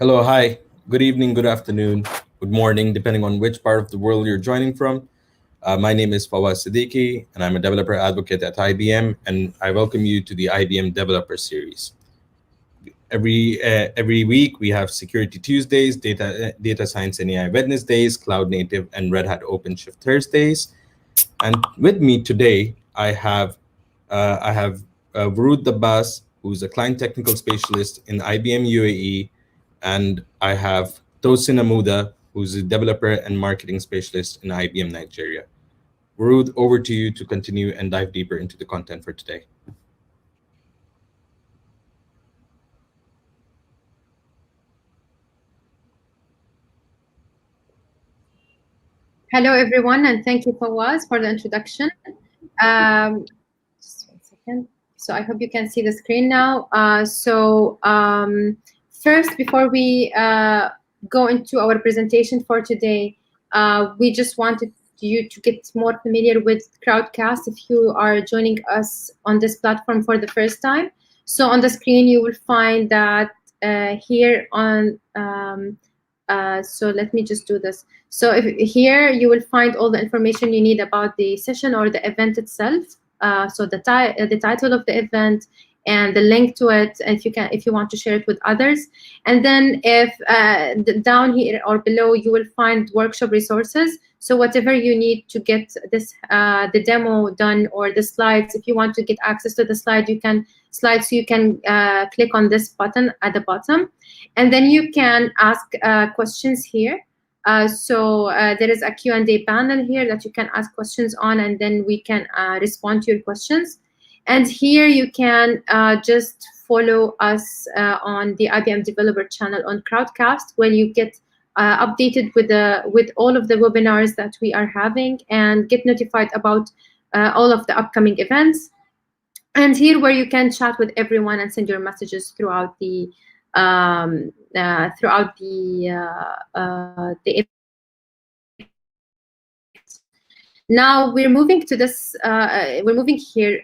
Hello, hi, good evening, good afternoon, good morning, depending on which part of the world you're joining from. My name is Fawaz Siddiqui, and I'm a developer advocate at IBM, and I welcome you to the IBM Developer Series. Every week we have Security Tuesdays, Data Science and AI Wednesdays, Cloud Native and Red Hat OpenShift Thursdays. And with me today, I have Worood Dabbas, who's a client technical specialist in IBM UAE, and I have Tosin Amuda, who's a developer and marketing specialist in IBM Nigeria. Worood, over to you to continue and dive deeper into the content for today. Hello, everyone, and thank you, Fawaz, for the introduction. Just 1 second. So I hope you can see the screen now. First, before we go into our presentation for today, we just wanted you to get more familiar with Crowdcast if you are joining us on this platform for the first time. So on the screen, you will find that here on so let me just do this. So here you will find all the information you need about the session or the event itself. So the title of the event and the link to it, if you want to share it with others. And then if down here or below, you will find workshop resources. So whatever you need to get this the demo done or the slides, if you want to get access to the slide, you can click on this button at the bottom, and then you can ask questions here. There is a Q&A panel here that you can ask questions on, and then we can respond to your questions. And here you can just follow us on the IBM Developer channel on Crowdcast, where you get updated with all of the webinars that we are having and get notified about all of the upcoming events. And here where you can chat with everyone and send your messages throughout the Now we're moving to this. We're moving here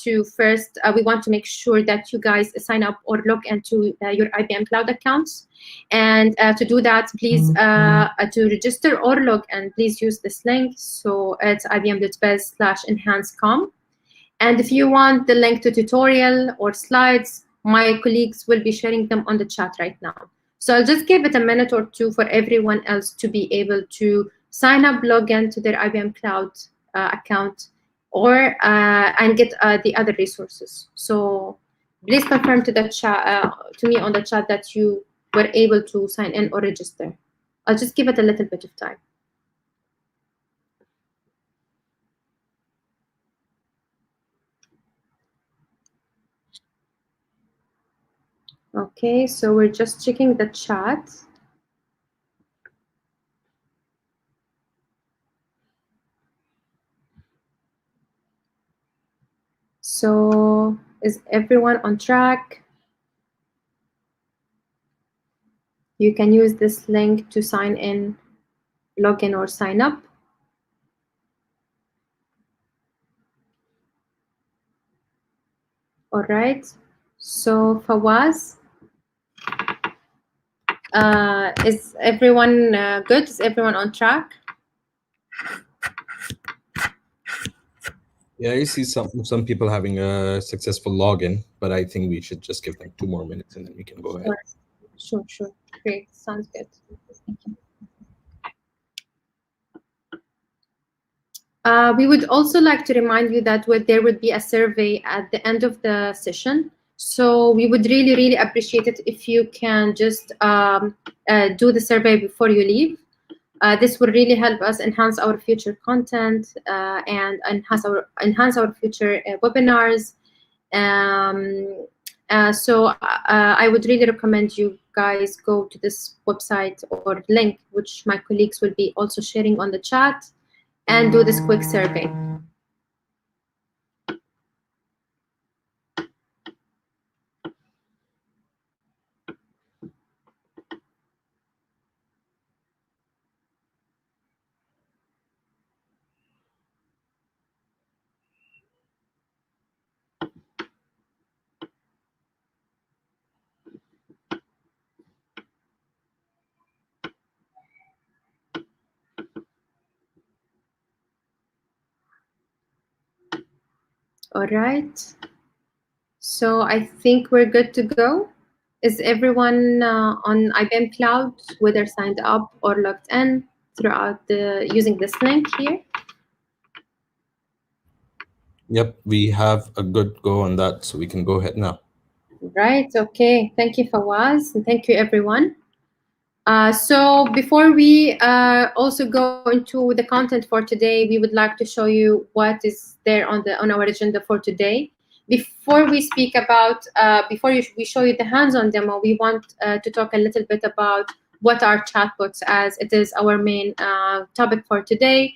to first. We want to make sure that you guys sign up or log into your IBM Cloud accounts. And to do that, please to register or log in, please use this link. So it's ibm.bez/enhancecom. And if you want the link to tutorial or slides, my colleagues will be sharing them on the chat right now. So I'll just give it a minute or two for everyone else to be able to sign up, log in to their IBM Cloud account, or and get the other resources. So please confirm to the chat to me on the chat that you were able to sign in or register. I'll just give it a little bit of time. Okay, so we're just checking the chat. So is everyone on track? You can use this link to sign in, log in, or sign up. All right. So Fawaz, is everyone good? Is everyone on track? Yeah, I see some people having a successful login, but I think we should just give them 2 more minutes and then we can go ahead. Sure. Great. Sounds good. Thank you. We would also like to remind you that there would be a survey at the end of the session. So we would really appreciate it if you can just do the survey before you leave. This will really help us enhance our future content and enhance our future webinars. I would really recommend you guys go to this website or link, which my colleagues will be also sharing on the chat, and do this quick survey. All right. So I think we're good to go. Is everyone on IBM Cloud, whether signed up or logged in throughout using this link here? Yep, we have a good go on that, so we can go ahead now. Right. Okay. Thank you, Fawaz, and thank you, everyone. So before we also go into the content for today, we would like to show you what is there on our agenda for today. Before we speak about, we show you the hands-on demo, we want to talk a little bit about what are chatbots, as it is our main topic for today,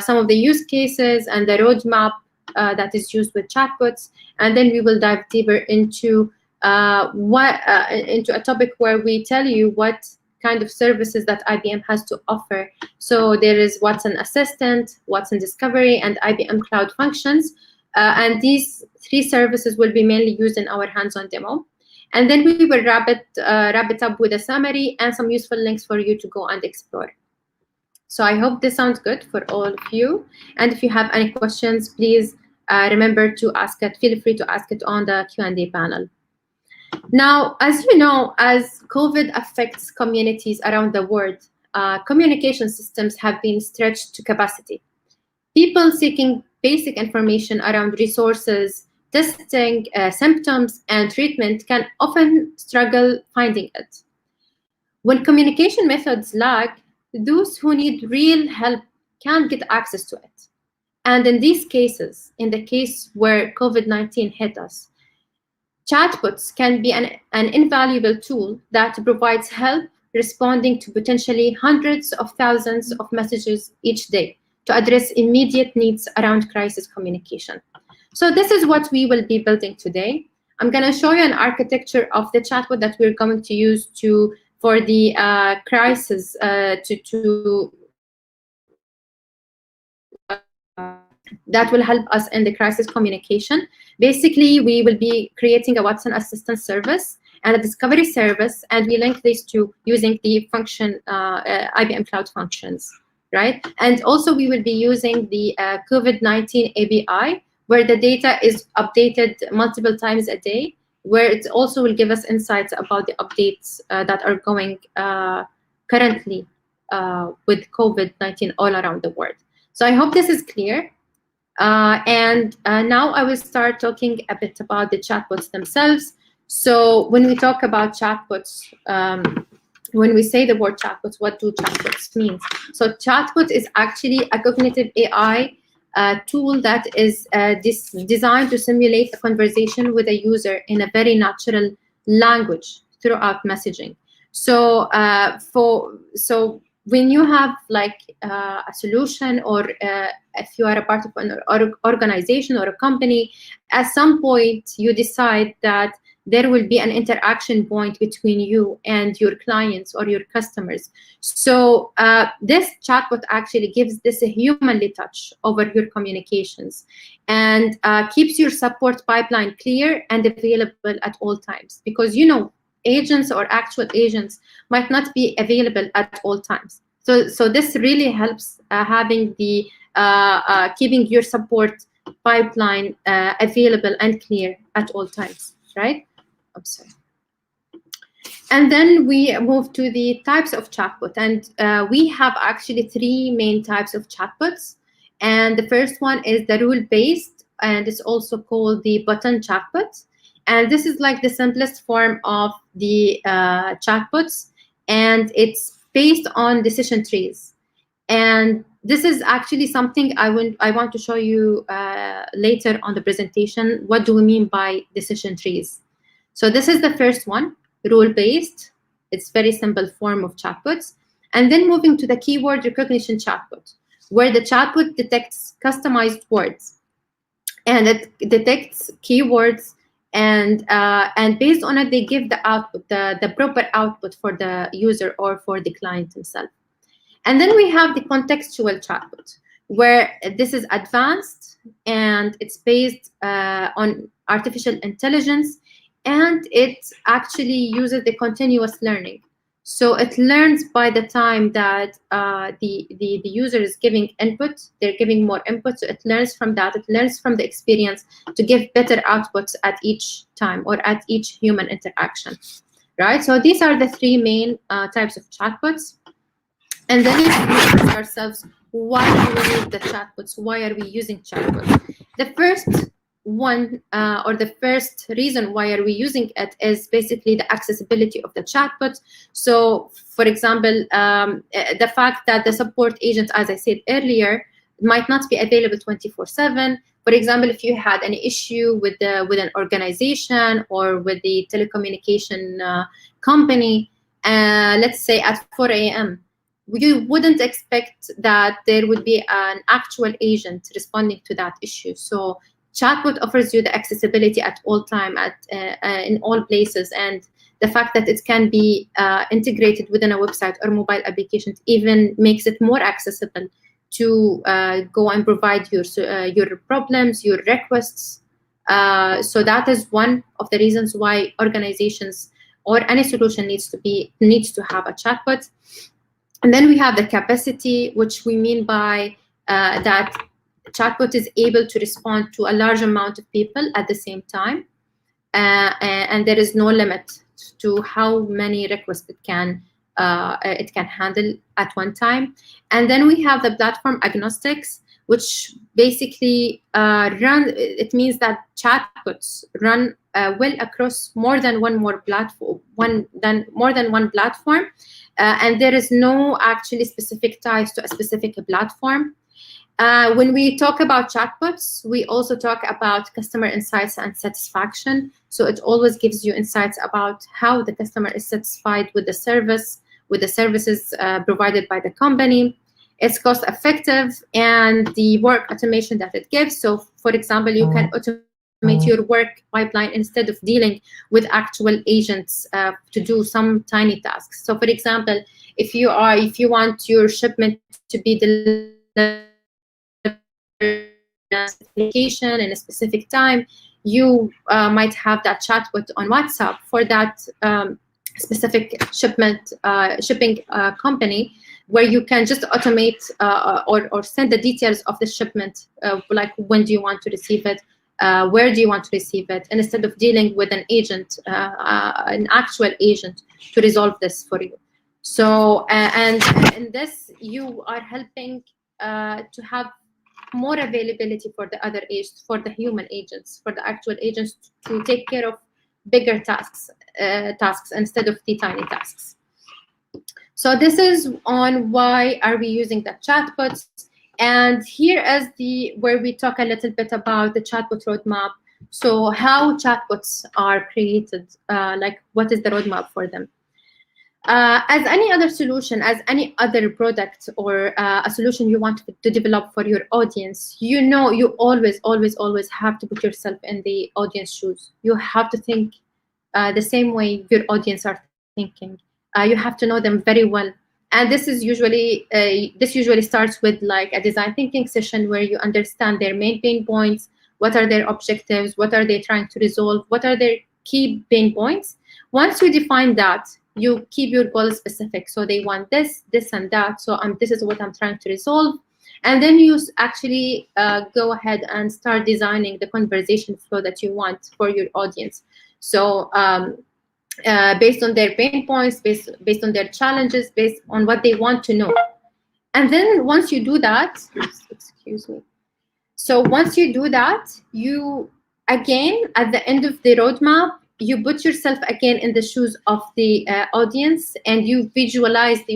some of the use cases and the roadmap that is used with chatbots, and then we will dive deeper into into a topic where we tell you what kind of services that IBM has to offer. So there is Watson Assistant, Watson Discovery, and IBM Cloud Functions. And these three services will be mainly used in our hands-on demo. And then we will wrap it up with a summary and some useful links for you to go and explore. So I hope this sounds good for all of you. And if you have any questions, please remember to ask it. Feel free to ask it on the Q&A panel. Now, as you know, as COVID affects communities around the world, communication systems have been stretched to capacity. People seeking basic information around resources, testing, symptoms, and treatment can often struggle finding it. When communication methods lag, those who need real help can't get access to it. And in these cases, in the case where COVID-19 hit us, chatbots can be an invaluable tool that provides help responding to potentially hundreds of thousands of messages each day to address immediate needs around crisis communication. So this is what we will be building today. I'm going to show you an architecture of the chatbot that we're going to use for the crisis that will help us in the crisis communication. Basically, we will be creating a Watson Assistant service and a discovery service, and we link these two using the function IBM Cloud Functions, right? And also we will be using the COVID-19 API, where the data is updated multiple times a day, where it also will give us insights about the updates that are going currently with COVID-19 all around the world. So I hope this is clear. And now I will start talking a bit about the chatbots themselves. So when we talk about chatbots, when we say the word chatbots, what do chatbots mean? So chatbot is actually a cognitive AI tool that is designed to simulate a conversation with a user in a very natural language throughout messaging. So when you have like a solution, or if you are a part of an organization or a company, at some point you decide that there will be an interaction point between you and your clients or your customers. So this chatbot actually gives this a humanly touch over your communications and keeps your support pipeline clear and available at all times. Because, you know, agents or actual agents might not be available at all times. So this really helps having the keeping your support pipeline available and clear at all times, right? I'm sorry. And then we move to the types of chatbot, and we have actually three main types of chatbots. And the first one is the rule-based, and it's also called the button chatbot. And this is like the simplest form of the chatbots, and it's based on decision trees. And this is actually something I want to show you later on the presentation. What do we mean by decision trees? So this is the first one, rule-based. It's very simple form of chatbots. And then moving to the keyword recognition chatbot, where the chatbot detects customized words, and it detects keywords, and based on it, they give the output, the proper output for the user or for the client himself. And then we have the contextual chatbot, where this is advanced, and it's based on artificial intelligence, and it actually uses the continuous learning. So it learns by the time that the user is giving input, they're giving more input. So it learns from that. It learns from the experience to give better outputs at each time or at each human interaction, right? So these are the three main types of chatbots. And then we ask ourselves, why do we need the chatbots? Why are we using chatbots? The first one, or the first reason why are we using it, is basically the accessibility of the chatbot. So, for example, the fact that the support agent, as I said earlier, might not be available 24/7. For example, if you had any issue with an organization or with the telecommunication company, let's say at 4 a.m., you wouldn't expect that there would be an actual agent responding to that issue. So chatbot offers you the accessibility at all time, in all places, and the fact that it can be integrated within a website or mobile application even makes it more accessible to go and provide your problems, your requests. So that is one of the reasons why organizations or any solution needs to have a chatbot. And then we have the capacity, which we mean by that chatbot is able to respond to a large amount of people at the same time, and there is no limit to how many requests it can handle at one time. And then we have the platform agnostics, which basically it means that chatbots run well across more than one platform, and there is no actually specific ties to a specific platform. When we talk about chatbots, we also talk about customer insights and satisfaction. So it always gives you insights about how the customer is satisfied with the services provided by the company. It's cost effective, and the work automation that it gives. So, for example, you can automate your work pipeline instead of dealing with actual agents to do some tiny tasks. So, for example, if you want your shipment to be delivered location in a specific time, you might have that chatbot on WhatsApp for that specific shipping company, where you can just automate or send the details of the shipment, like when do you want to receive it, where do you want to receive it, and instead of dealing with an agent, an actual agent, to resolve this for you. So and in this, you are helping to have more availability for the other agents, for the human agents, for the actual agents, to take care of bigger tasks instead of the tiny tasks. So this is on why are we using the chatbots. And here is where we talk a little bit about the chatbot roadmap. So how chatbots are created, like what is the roadmap for them? As any other solution, as any other product or a solution you want to develop for your audience, you always have to put yourself in the audience shoes. You have to think the same way your audience are thinking. You have to know them very well. And this usually starts with like a design thinking session where you understand their main pain points, what are their objectives, what are they trying to resolve, what are their key pain points. Once you define that, you keep your goals specific. So they want this, this, and that. So this is what I'm trying to resolve. And then you actually go ahead and start designing the conversation flow that you want for your audience. So based on their pain points, based on their challenges, based on what they want to know. And then once you do that, excuse me. So once you do that, you again, at the end of the roadmap, you put yourself again in the shoes of the audience, and you visualize the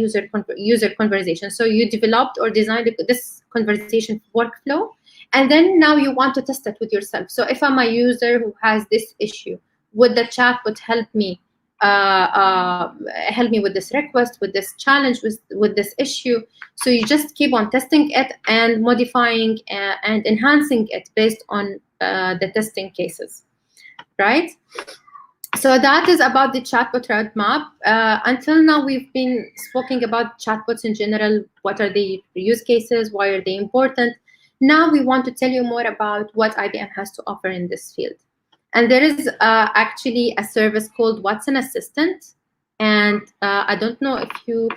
user conversation. So you developed or designed this conversation workflow, and then now you want to test it with yourself. So if I'm a user who has this issue, would the chatbot help me with this request, with this challenge, with this issue? So you just keep on testing it and modifying and enhancing it based on the testing cases, right? So that is about the chatbot roadmap. Until now, we've been speaking about chatbots in general. What are the use cases? Why are they important? Now we want to tell you more about what IBM has to offer in this field. And there is actually a service called Watson Assistant. And I don't know if you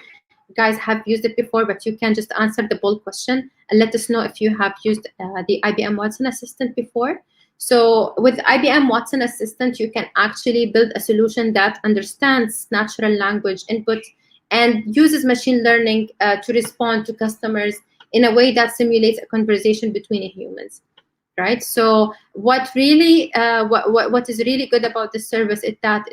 guys have used it before, but you can just answer the poll question and let us know if you have used the IBM Watson Assistant before. So with IBM Watson Assistant, you can actually build a solution that understands natural language input and uses machine learning to respond to customers in a way that simulates a conversation between humans. Right. So what really, what is really good about this service is that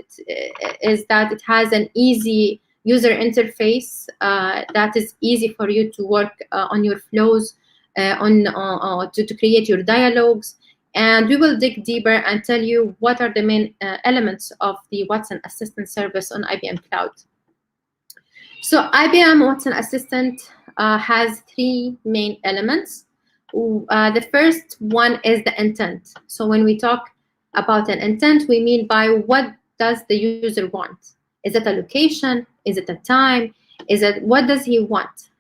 it has an easy user interface that is easy for you to work on your flows, to create your dialogues. And we will dig deeper and tell you what are the main elements of the Watson Assistant service on IBM Cloud. So IBM Watson Assistant has three main elements. The first one is the intent. So when we talk about an intent, we mean by what does the user want? Is it a location? Is it a time? Is it what does he want?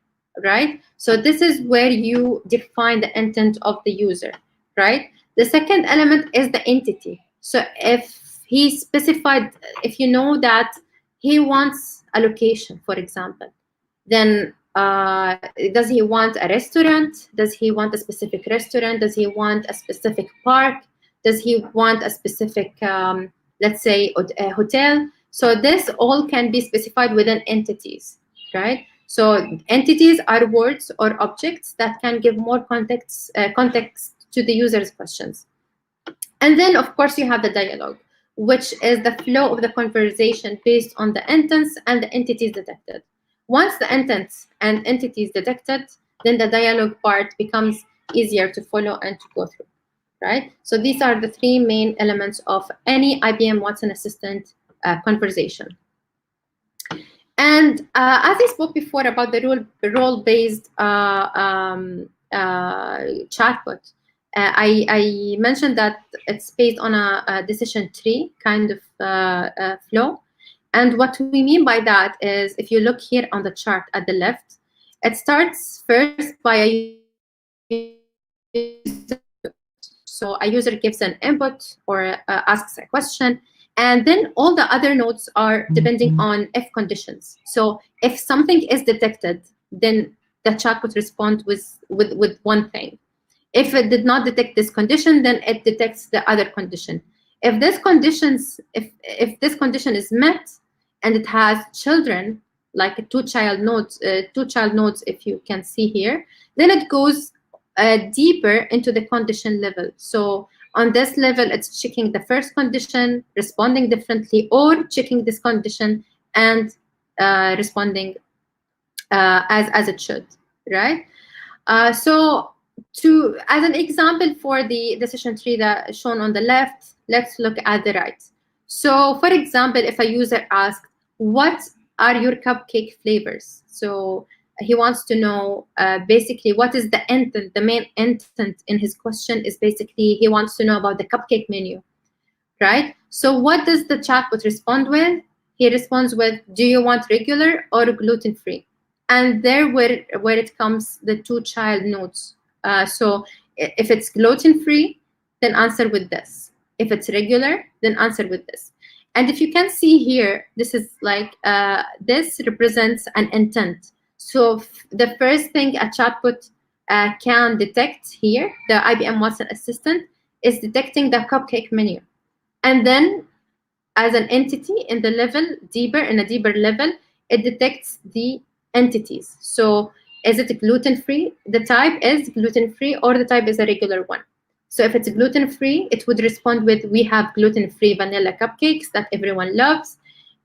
Right? So this is where you define the intent of the user, right? The second element is the entity. So if he specified, if you know that he wants a location, for example, then does he want a restaurant? Does he want a specific restaurant? Does he want a specific park? Does he want a specific, let's say, a hotel? So this all can be specified within entities, right? So entities are words or objects that can give more context to the user's questions. And then, of course, you have the dialogue, which is the flow of the conversation based on the intents and the entities detected. Once the intents and entities detected, then the dialogue part becomes easier to follow and to go through, right? So these are the three main elements of any IBM Watson Assistant conversation. And as I spoke before about the role-based chatbot, I mentioned that it's based on a decision tree kind of flow. And what we mean by that is, if you look here on the chart at the left, it starts first by a user. So a user gives an input or asks a question, and then all the other nodes are depending on if conditions. So if something is detected, then the chatbot responds with one thing. If it did not detect this condition, then it detects the other condition. If this condition is met and it has children, like two child nodes, if you can see here, then it goes deeper into the condition level. So on this level, it's checking the first condition, responding differently, or checking this condition and responding as it should, right? So as an example for the decision tree that is shown on the left, let's look at the right. So for example, if a user asks, what are your cupcake flavors? So he wants to know basically what is the intent. The main intent in his question is basically he wants to know about the cupcake menu, right? So what does the chatbot respond with? He responds with, do you want regular or gluten-free? And there where it comes the two child nodes. So if it's gluten-free, then answer with this. If it's regular, then answer with this. And if you can see here, this is like, this represents an intent. So the first thing a chatbot can detect here, the IBM Watson Assistant, is detecting the cupcake menu. And then as an entity in the level deeper, in a deeper level, it detects the entities. So is it gluten-free? The type is gluten-free, or the type is a regular one. So if it's gluten-free, it would respond with, we have gluten-free vanilla cupcakes that everyone loves.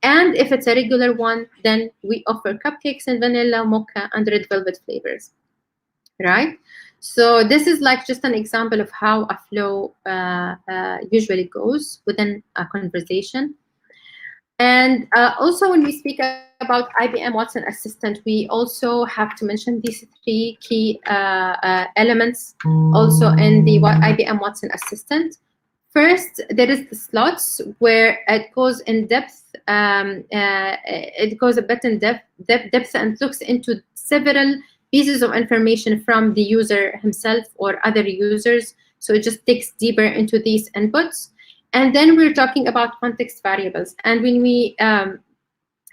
And if it's a regular one, then we offer cupcakes in vanilla, mocha, and red velvet flavors, right? So this is like just an example of how a flow usually goes within a conversation. And also when we speak about IBM Watson Assistant, we also have to mention these three key elements also in the IBM Watson Assistant. First, there is the slots where it goes in depth. It goes a bit in depth and looks into several pieces of information from the user himself or other users. So it just digs deeper into these inputs. And then we're talking about context variables. And when we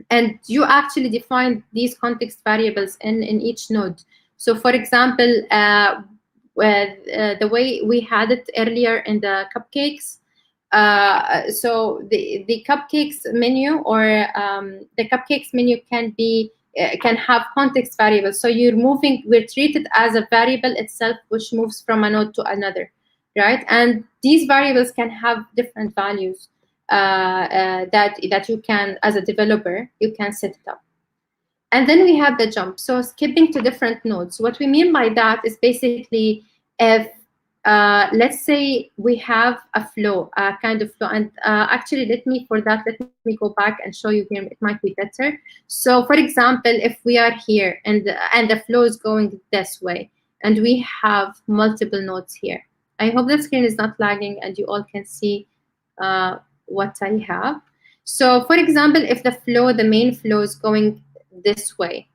and you actually define these context variables in each node. So for example, the way we had it earlier in the cupcakes, so the cupcakes menu, or the cupcakes menu can have context variables. So we're treated as a variable itself, which moves from a node to another, right? And these variables can have different values that you can, as a developer, you can set it up. And then we have the jump. So skipping to different nodes. What we mean by that is basically if, let's say we have a flow, a kind of flow. And actually, let me go back and show you here. It might be better. So for example, if we are here and the flow is going this way, and we have multiple nodes here. I hope the screen is not lagging and you all can see what I have. So for example, if the main flow is going this way,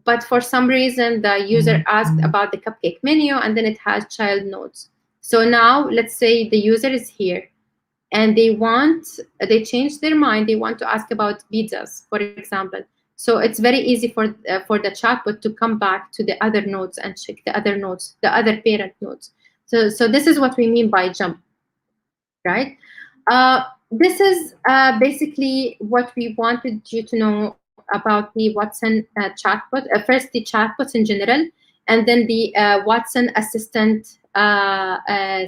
but for some reason the user asked about the cupcake menu, and then it has child nodes. So now let's say the user is here and they changed their mind, they want to ask about pizzas, for example. So it's very easy for the chatbot to come back to the other nodes and check the other nodes, the other parent nodes. So this is what we mean by jump, right? This is basically what we wanted you to know about the Watson chatbot. First, the chatbots in general, and then the Watson Assistant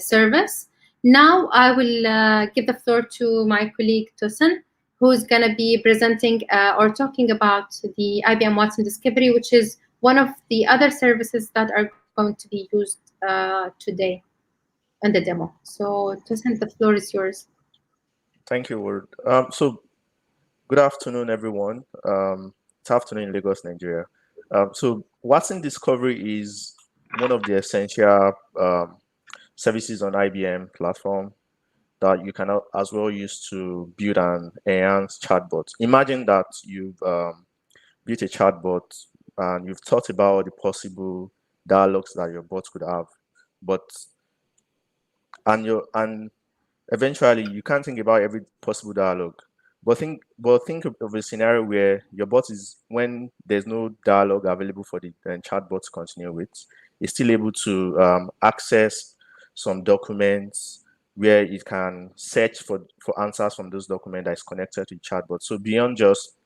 service. Now, I will give the floor to my colleague Tosin, who's going to be presenting or talking about the IBM Watson Discovery, which is one of the other services that are going to be used today in the demo. So, Tosin, the floor is yours. Thank you, Worood. So, good afternoon, everyone. It's afternoon in Lagos, Nigeria. So, Watson Discovery is one of the essential services on IBM platform that you can as well use to build and enhance chatbots. Imagine that you've built a chatbot and you've thought about the possible dialogues that your bot could have, and eventually you can't think about every possible dialogue. But think of a scenario where your bot is, when there's no dialogue available for the chatbot to continue with, is still able to access some documents where it can search for answers from those documents that is connected to the chatbot. So beyond just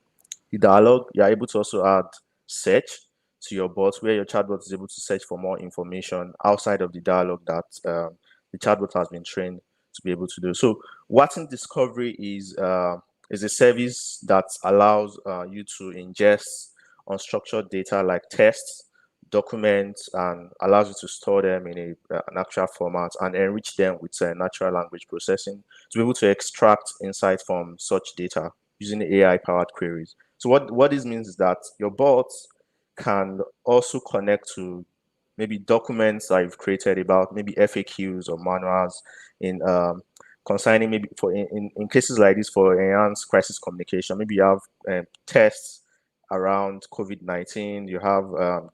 the dialogue, you're able to also add search to your bot, where your chatbot is able to search for more information outside of the dialogue that the chatbot has been trained to be able to do. So Watson Discovery is a service that allows you to ingest unstructured data like tests, documents, and allows you to store them in an actual format and enrich them with natural language processing to be able to extract insight from such data using AI-powered queries. So what this means is that your bots can also connect to maybe documents that you've created about maybe FAQs or manuals in concerning maybe in cases like this for enhanced crisis communication. Maybe you have tests around COVID-19, you have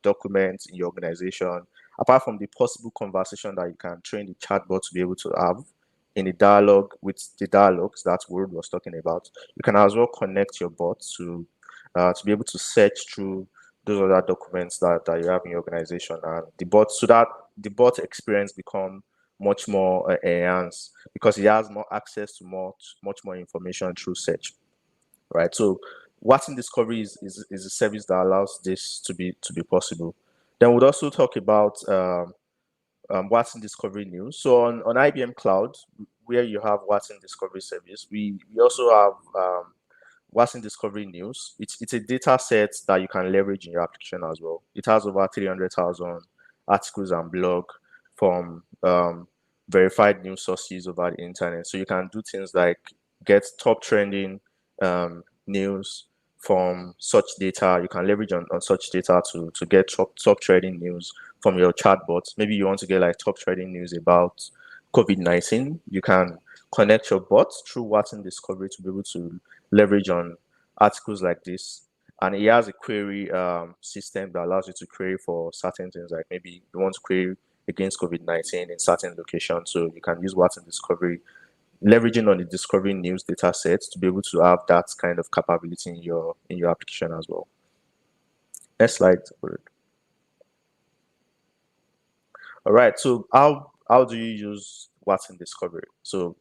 documents in your organization. Apart from the possible conversation that you can train the chatbot to be able to have in the dialogue with the dialogues that Worood was talking about, you can as well connect your bot to be able to search through those other documents that you have in your organization, and the bot experience become much more enhanced because it has more access to much more information through search, right? So Watson Discovery is a service that allows this to be possible. Then we'd also talk about Watson Discovery News. So on IBM Cloud, where you have Watson Discovery service, we also have Watson Discovery News. It's a data set that you can leverage in your application as well. It has over 300,000 articles and blog from verified news sources over the internet. So you can do things like get top trending news from such data. You can leverage on such data to get top trending news from your chatbots. Maybe you want to get like top trending news about COVID-19. You can connect your bots through Watson Discovery to be able to leverage on articles like this. And it has a query system that allows you to query for certain things, like maybe you want to query against COVID-19 in certain locations. So you can use Watson Discovery leveraging on the discovery news data sets to be able to have that kind of capability in your application as well. Next slide. All right, so how do you use Watson Discovery? So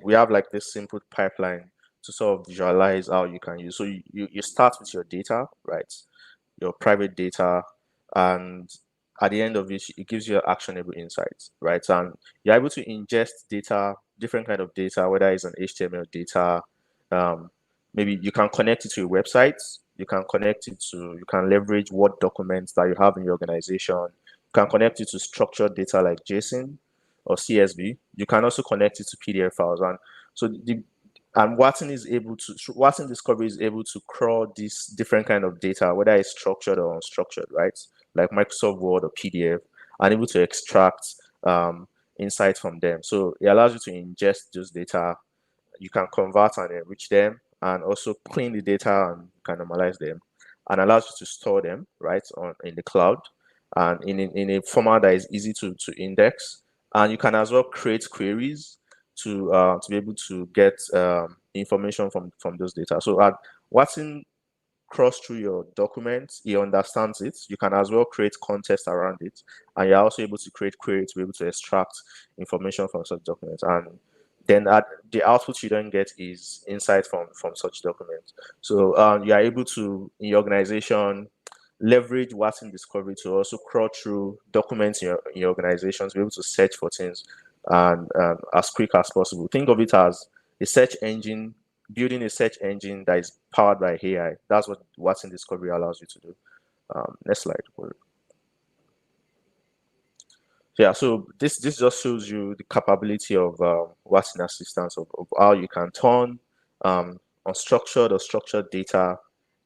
we have like this simple pipeline to sort of visualize how you can use. So you start with your data, right? Your private data, and at the end of it, it gives you actionable insights, right? And you're able to ingest data, different kind of data, whether it's an HTML data, maybe you can connect it to your websites, you can leverage Word documents that you have in your organization, you can connect it to structured data like JSON or CSV. You can also connect it to PDF files. And so Watson Discovery is able to crawl these different kind of data, whether it's structured or unstructured, right? Like Microsoft Word or PDF, and able to extract insights from them. So it allows you to ingest those data. You can convert and enrich them, and also clean the data and can normalize them, and allows you to store them right in the cloud, and in a format that is easy to index. And you can as well create queries to be able to get information from those data. So Watson cross through your documents, he understands it. You can as well create context around it, and you're also able to create queries to be able to extract information from such documents. And then the output you don't get is insight from such documents. So you are able to, in your organization, leverage Watson Discovery to also crawl through documents in your organization to be able to search for things and as quick as possible. Think of it as a search engine, building a search engine that is powered by AI. That's what Watson Discovery allows you to do. Next slide. Yeah, so this just shows you the capability of Watson Assistant, of how you can turn unstructured or structured data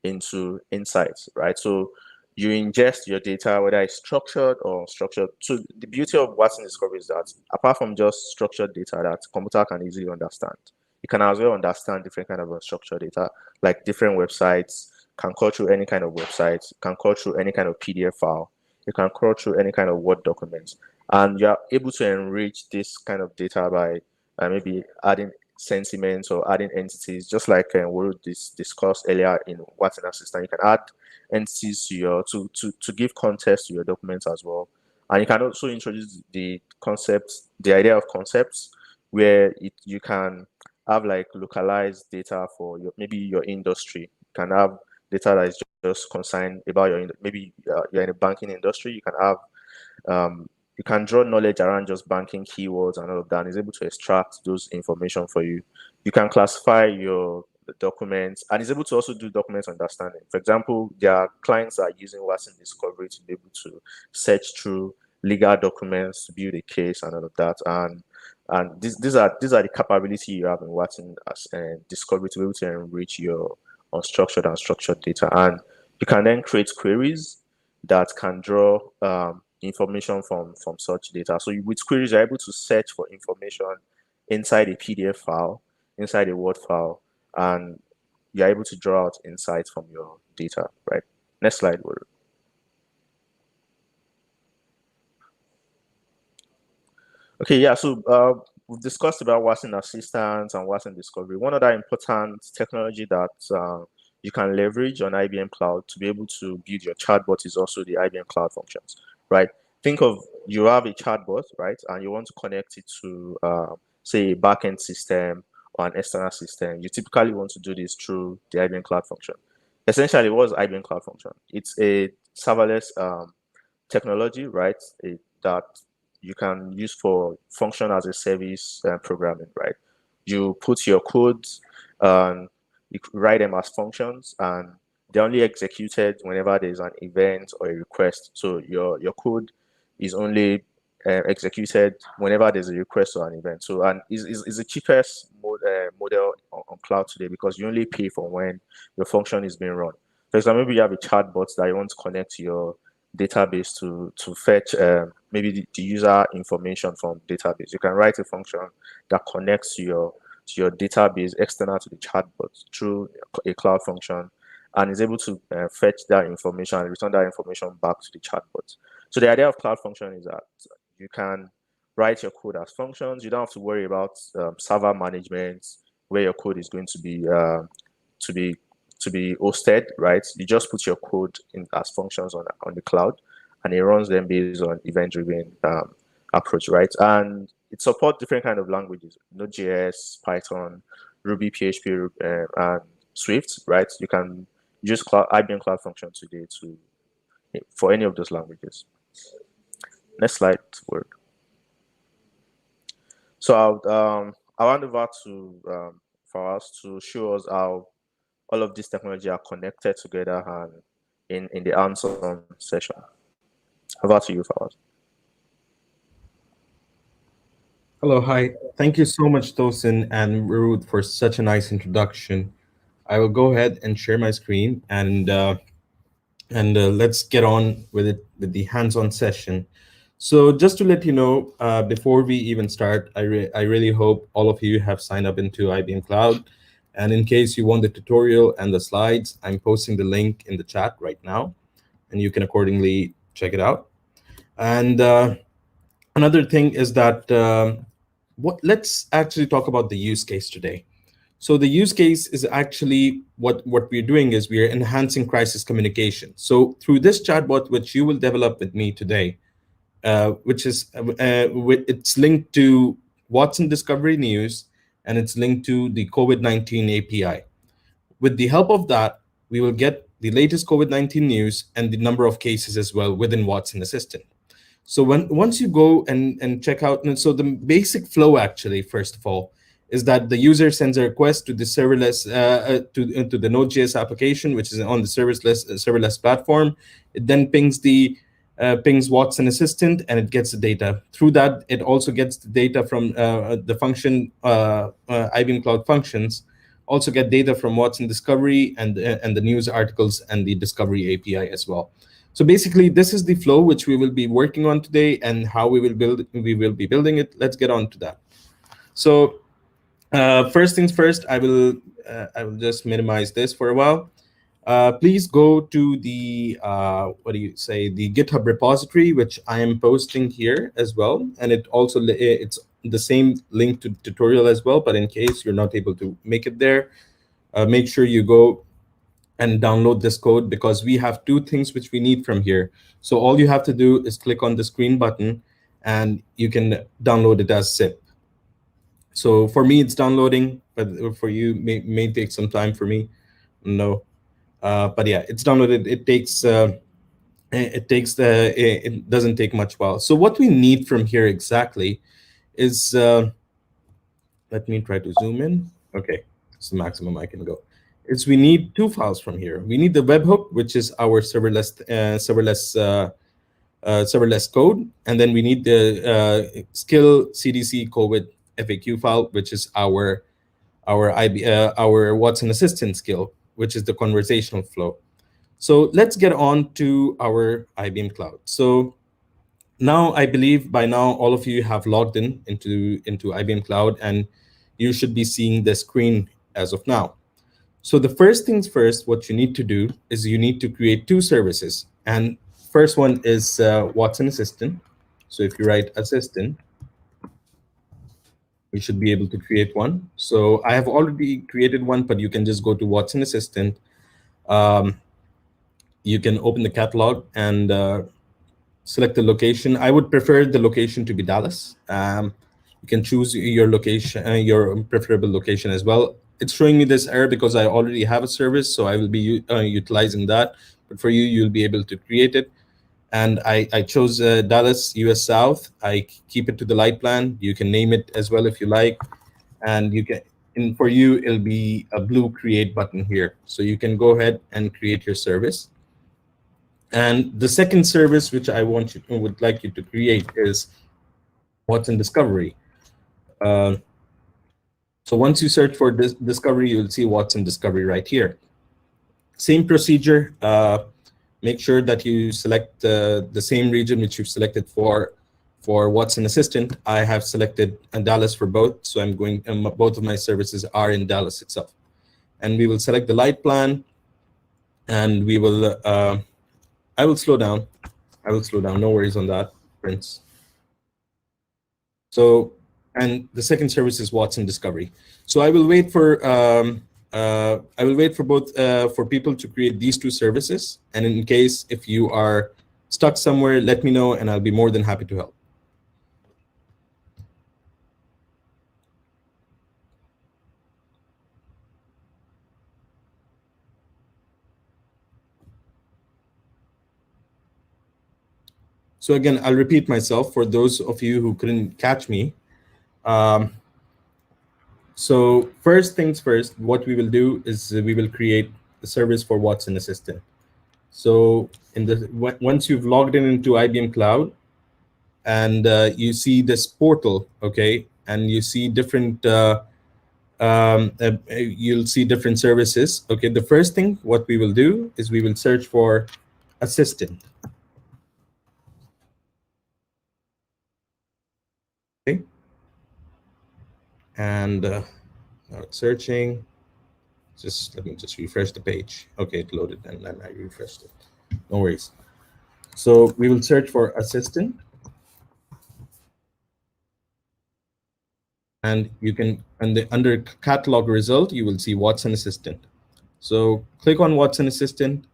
into insights, right? So you ingest your data, whether it's structured or unstructured. So the beauty of Watson Discovery is that apart from just structured data that computer can easily understand, you can as well understand different kind of unstructured data, like different websites, can crawl through any kind of websites, can crawl through any kind of PDF file, you can crawl through any kind of Word documents, and you're able to enrich this kind of data by maybe adding sentiments or adding entities, just like Worood discussed earlier in Watson Assistant. You can add entities to your to give context to your documents as well, and you can also introduce the concepts, the idea of concepts, where you can have like localized data for maybe your industry. You can have data that is just concerned about maybe you're in a banking industry. You can have you can draw knowledge around just banking keywords and all of that, and is able to extract those information for you. You can classify your documents, and is able to also do document understanding. For example, there are clients that are using Watson Discovery to be able to search through legal documents to build a case and all of that. And these are the capability you have in Watson as Discovery to be able to enrich your unstructured and structured data. And you can then create queries that can draw information from such data. So with queries, you're able to search for information inside a PDF file, inside a Word file, and you're able to draw out insights from your data, right? Next slide, Worood. Okay, yeah, so we've discussed about Watson Assistant and Watson Discovery. One other important technology that you can leverage on IBM Cloud to be able to build your chatbot is also the IBM Cloud Functions, right? Think of, you have a chatbot, right? And you want to connect it to, say, a backend system or an external system. You typically want to do this through the IBM Cloud Function. Essentially, what is IBM Cloud Function? It's a serverless technology, right? That you can use for function as a service programming, right? You put your codes, you write them as functions, and they're only executed whenever there's an event or a request. So your code is only executed whenever there's a request or an event. So, and is the cheapest model on cloud today, because you only pay for when your function is being run. For example, maybe you have a chatbot that you want to connect to your database to fetch maybe the user information from database. You can write a function that connects to your database external to the chatbot through a cloud function, and is able to fetch that information and return that information back to the chatbot. So the idea of cloud function is that you can write your code as functions. You don't have to worry about server management, where your code is going to be hosted, right? You just put your code in as functions on the cloud, and it runs them based on event-driven approach, right? And it supports different kind of languages: Node.js, Python, Ruby, PHP, and Swift, right? You can use IBM Cloud Function today for any of those languages. Next slide, work. So I'll hand over to Fawaz to show us how all of these technology are connected together and in the hands-on session. Over to you, Fawaz. Hello, hi. Thank you so much, Tosin and Worood, for such a nice introduction. I will go ahead and share my screen, and let's get on with it with the hands-on session. So just to let you know, before we even start, I really hope all of you have signed up into IBM Cloud. And in case you want the tutorial and the slides, I'm posting the link in the chat right now, and you can accordingly check it out. And another thing is that let's actually talk about the use case today. So the use case is actually what we're doing is we are enhancing crisis communication. So through this chatbot, which you will develop with me today, which is it's linked to Watson Discovery News, and it's linked to the COVID-19 API. With the help of that, we will get the latest COVID-19 news and the number of cases as well within Watson Assistant. So once you go and check out, and so the basic flow actually, first of all, is that the user sends a request to the serverless to the Node.js application, which is on the serverless platform. It then pings Watson Assistant, and it gets the data. Through that, it also gets the data from the function IBM Cloud Functions. Also get data from Watson Discovery and the news articles and the Discovery API as well. So basically, this is the flow which we will be working on today, and how we will be building it. Let's get on to that. So first things first, I will just minimize this for a while. Please go to the the GitHub repository, which I am posting here as well, and it's the same link to tutorial as well. But in case you're not able to make it there, make sure you go and download this code, because we have two things which we need from here. So all you have to do is click on the screen button, and you can download it as zip. So for me, it's downloading, but for you, may take some time. For me, no. But yeah, it's downloaded. It doesn't take much while. So what we need from here exactly is, let me try to zoom in. Okay, it's the maximum I can go. We need two files from here. We need the webhook, which is our serverless code, and then we need the skill CDC COVID FAQ file, which is our Watson Assistant skill, which is the conversational flow. So let's get on to our IBM Cloud. So now I believe by now all of you have logged into IBM Cloud, and you should be seeing the screen as of now. So the first things first, what you need to do is you need to create two services. And first one is Watson Assistant. So if you write assistant, you should be able to create one. So I have already created one, but you can just go to Watson Assistant. You can open the catalog and select the location. I would prefer the location to be Dallas. You can choose your location, your preferable location as well. It's showing me this error because I already have a service, so I will be utilizing that. But for you, you'll be able to create it. And I chose Dallas, US South. I keep it to the light plan. You can name it as well if you like. And you can, and for you, it'll be a blue create button here. So you can go ahead and create your service. And the second service which I would like you to create is Watson Discovery. So once you search for this Discovery, you'll see Watson Discovery right here. Same procedure. Make sure that you select the same region which you've selected for Watson Assistant. I have selected Dallas for both, so I'm going. Both of my services are in Dallas itself, and we will select the light plan, and we will. I will slow down. No worries on that, Prince. So, and the second service is Watson Discovery. So I will wait for both for people to create these two services. And in case if you are stuck somewhere, let me know, and I'll be more than happy to help. So again, I'll repeat myself for those of you who couldn't catch me. So first things first, what we will do is we will create a service for Watson Assistant. So once you've logged in into IBM Cloud, and you see this portal, okay, and you see different, you'll see different services. Okay, the first thing what we will do is we will search for Assistant. Okay, and now it's searching. Let me just refresh the page. Okay, it loaded and then I refreshed it. No worries. So we will search for Assistant, and you can, under catalog result, you will see Watson Assistant. So click on Watson Assistant,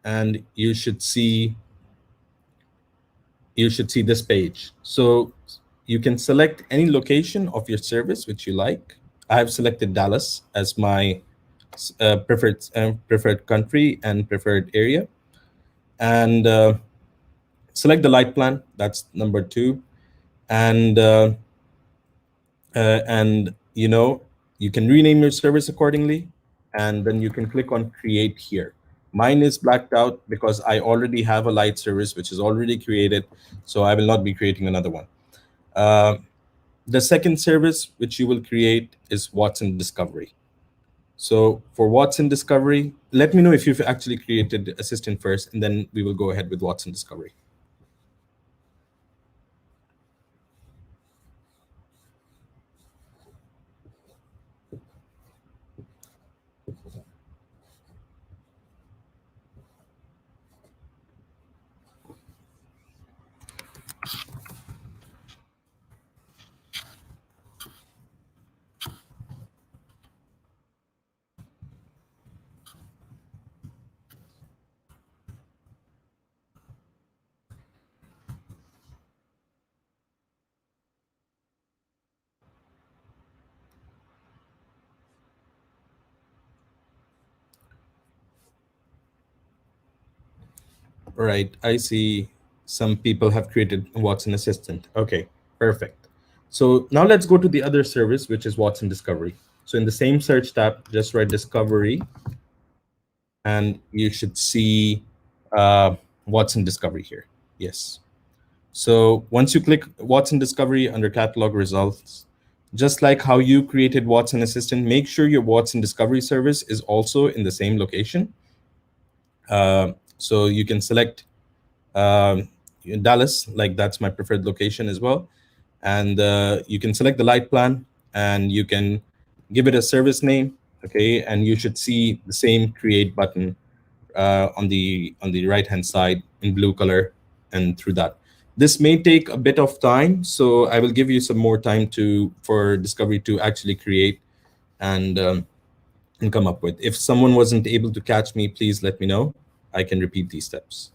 and you should see this page. So you can select any location of your service which you like. I have selected Dallas as my preferred country and preferred area, and select the light plan. That's number 2, and you can rename your service accordingly, and then you can click on create here. Mine is blacked out because I already have a light service which is already created, so I will not be creating another one. The second service which you will create is Watson Discovery. So for Watson Discovery, let me know if you've actually created Assistant first, and then we will go ahead with Watson Discovery. Right, I see some people have created Watson Assistant. Okay, perfect. So now let's go to the other service, which is Watson Discovery. So in the same search tab, just write Discovery, and you should see Watson Discovery here. Yes. So once you click Watson Discovery under catalog results, just like how you created Watson Assistant, make sure your Watson Discovery service is also in the same location. So you can select Dallas, like that's my preferred location as well. And you can select the light plan, and you can give it a service name, okay? And you should see the same create button on the right hand side in blue color, and through that. This may take a bit of time, so I will give you some more time for Discovery to actually create and come up with. If someone wasn't able to catch me, please let me know. I can repeat these steps.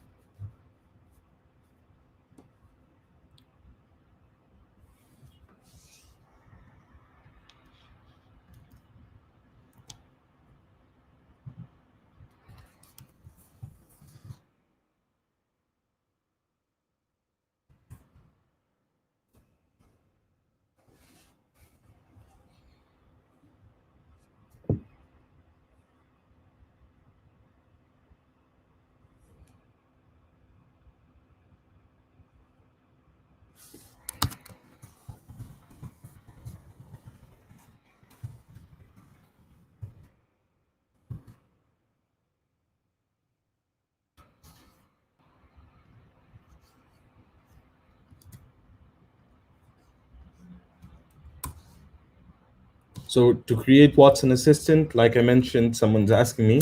So to create Watson Assistant, like I mentioned, someone's asking me.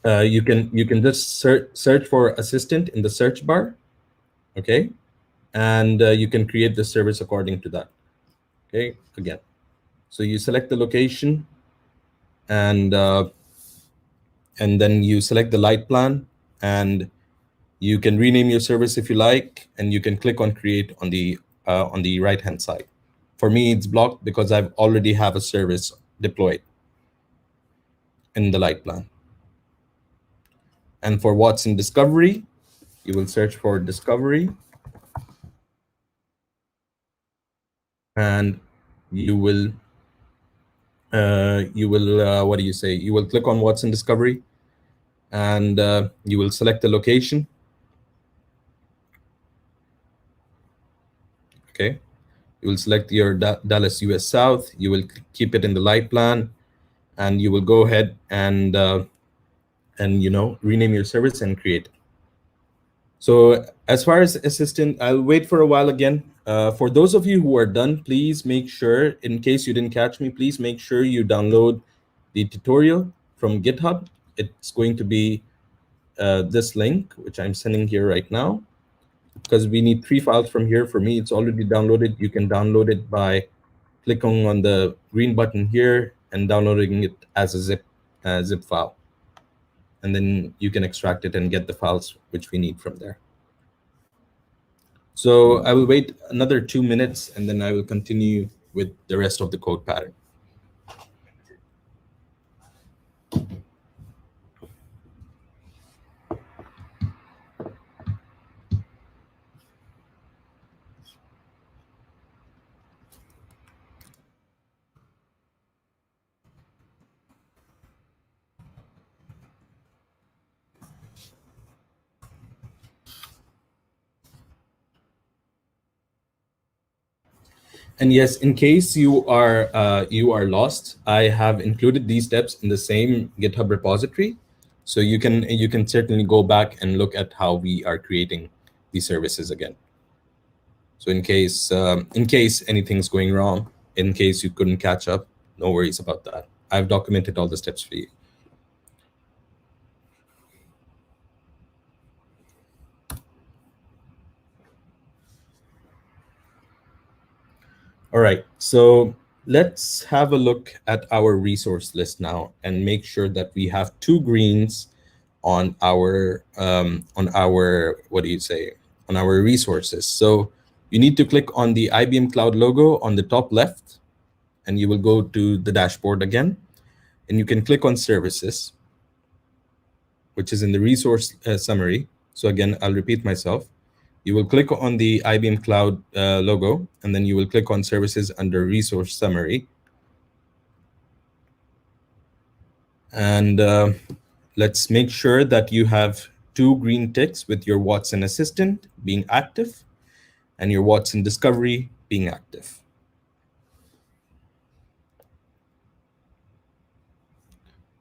you can just search for assistant in the search bar, okay, and you can create the service according to that. Okay, again, so you select the location, and then you select the light plan, and you can rename your service if you like, and you can click on create on the right hand side. For me, it's blocked because I've already have a service deployed in the light plan. And for Watson Discovery, you will search for Discovery, and you will what do you say? You will click on Watson Discovery, and you will select the location. Okay, you will select your Dallas, US South. You will keep it in the light plan, and you will go ahead and rename your service and create. So as far as assistant, I'll wait for a while again. For those of you who are done, please make sure, in case you didn't catch me, please make sure you download the tutorial from GitHub. It's going to be this link, which I'm sending here right now, because we need 3 files from here. For me, it's already downloaded. You can download it by clicking on the green button here and downloading it as a zip file. And then you can extract it and get the files which we need from there. So I will wait another 2 minutes, and then I will continue with the rest of the code pattern. And yes, in case you are lost, I have included these steps in the same GitHub repository, so you can certainly go back and look at how we are creating these services again. So in case anything's going wrong, in case you couldn't catch up, no worries about that. I've documented all the steps for you. All right, so let's have a look at our resource list now and make sure that we have 2 greens on our what do you say, on our resources. So you need to click on the IBM Cloud logo on the top left, and you will go to the dashboard again, and you can click on services, which is in the resource summary. So again, I'll repeat myself. You will click on the IBM Cloud logo, and then you will click on services under resource summary. And let's make sure that you have 2 green ticks with your Watson Assistant being active and your Watson Discovery being active.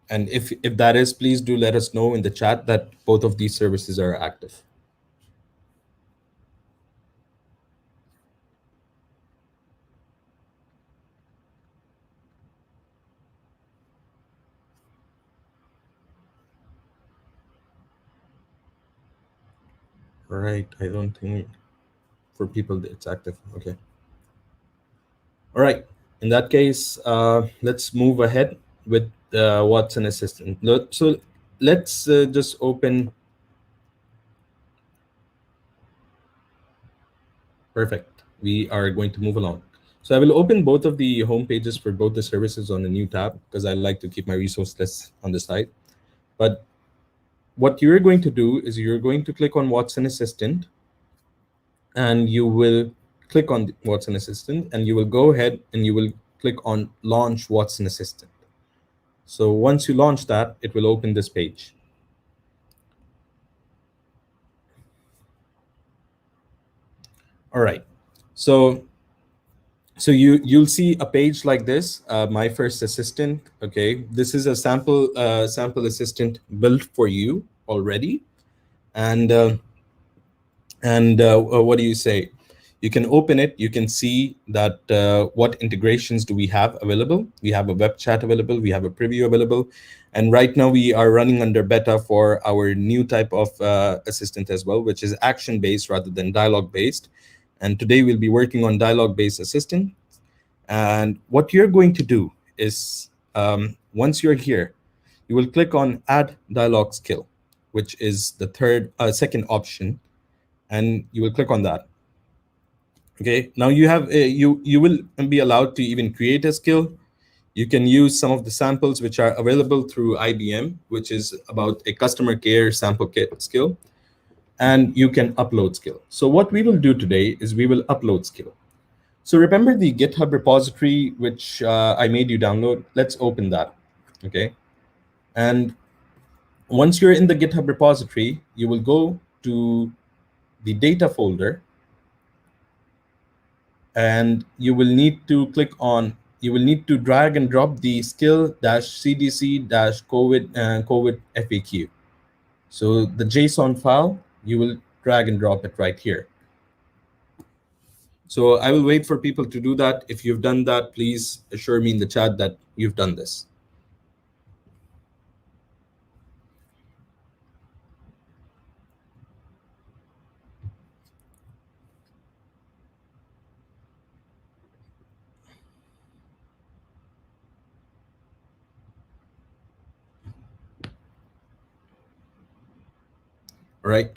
And if that is, please do let us know in the chat that both of these services are active. Right, I don't think for people that it's active. Okay. All right, in that case, let's move ahead with Watson Assistant. So let's just open. Perfect. We are going to move along. So I will open both of the home pages for both the services on a new tab, because I like to keep my resource list on the side. But what you're going to do is you're going to click on Watson Assistant, and you will click on Watson Assistant, and you will go ahead and you will click on Launch Watson Assistant. So once you launch that, it will open this page. All right. So you'll see a page like this, My First Assistant. Okay, this is a sample assistant built for you already, and what do you say? You can open it. You can see that what integrations do we have available. We have a web chat available. We have a preview available. And right now we are running under beta for our new type of assistant as well, which is action-based rather than dialogue-based. And today we'll be working on dialogue-based assistant. And what you're going to do is, once you're here, you will click on Add Dialog Skill, which is the second option, and you will click on that. Okay, now you have you will be allowed to even create a skill. You can use some of the samples which are available through IBM, which is about a customer care sample kit skill, and you can upload skill. So what we will do today is we will upload skill. So remember the GitHub repository which I made you download. Let's open that. Okay, and once you're in the GitHub repository, you will go to the data folder, and you will need to drag and drop the skill-cdc-COVID FAQ. So the JSON file, you will drag and drop it right here. So I will wait for people to do that. If you've done that, please assure me in the chat that you've done this. Right.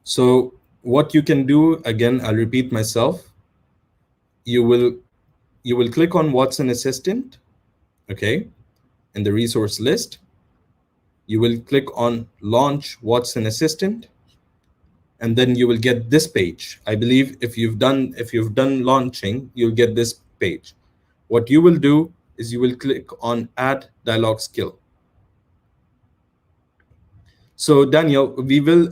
So what you can do, again, I'll repeat myself. You will click on Watson Assistant, okay, in the resource list. You will click on Launch Watson Assistant, and then you will get this page. I believe if you've done launching, you'll get this page. What you will do is you will click on Add Dialog Skill. So Daniel, the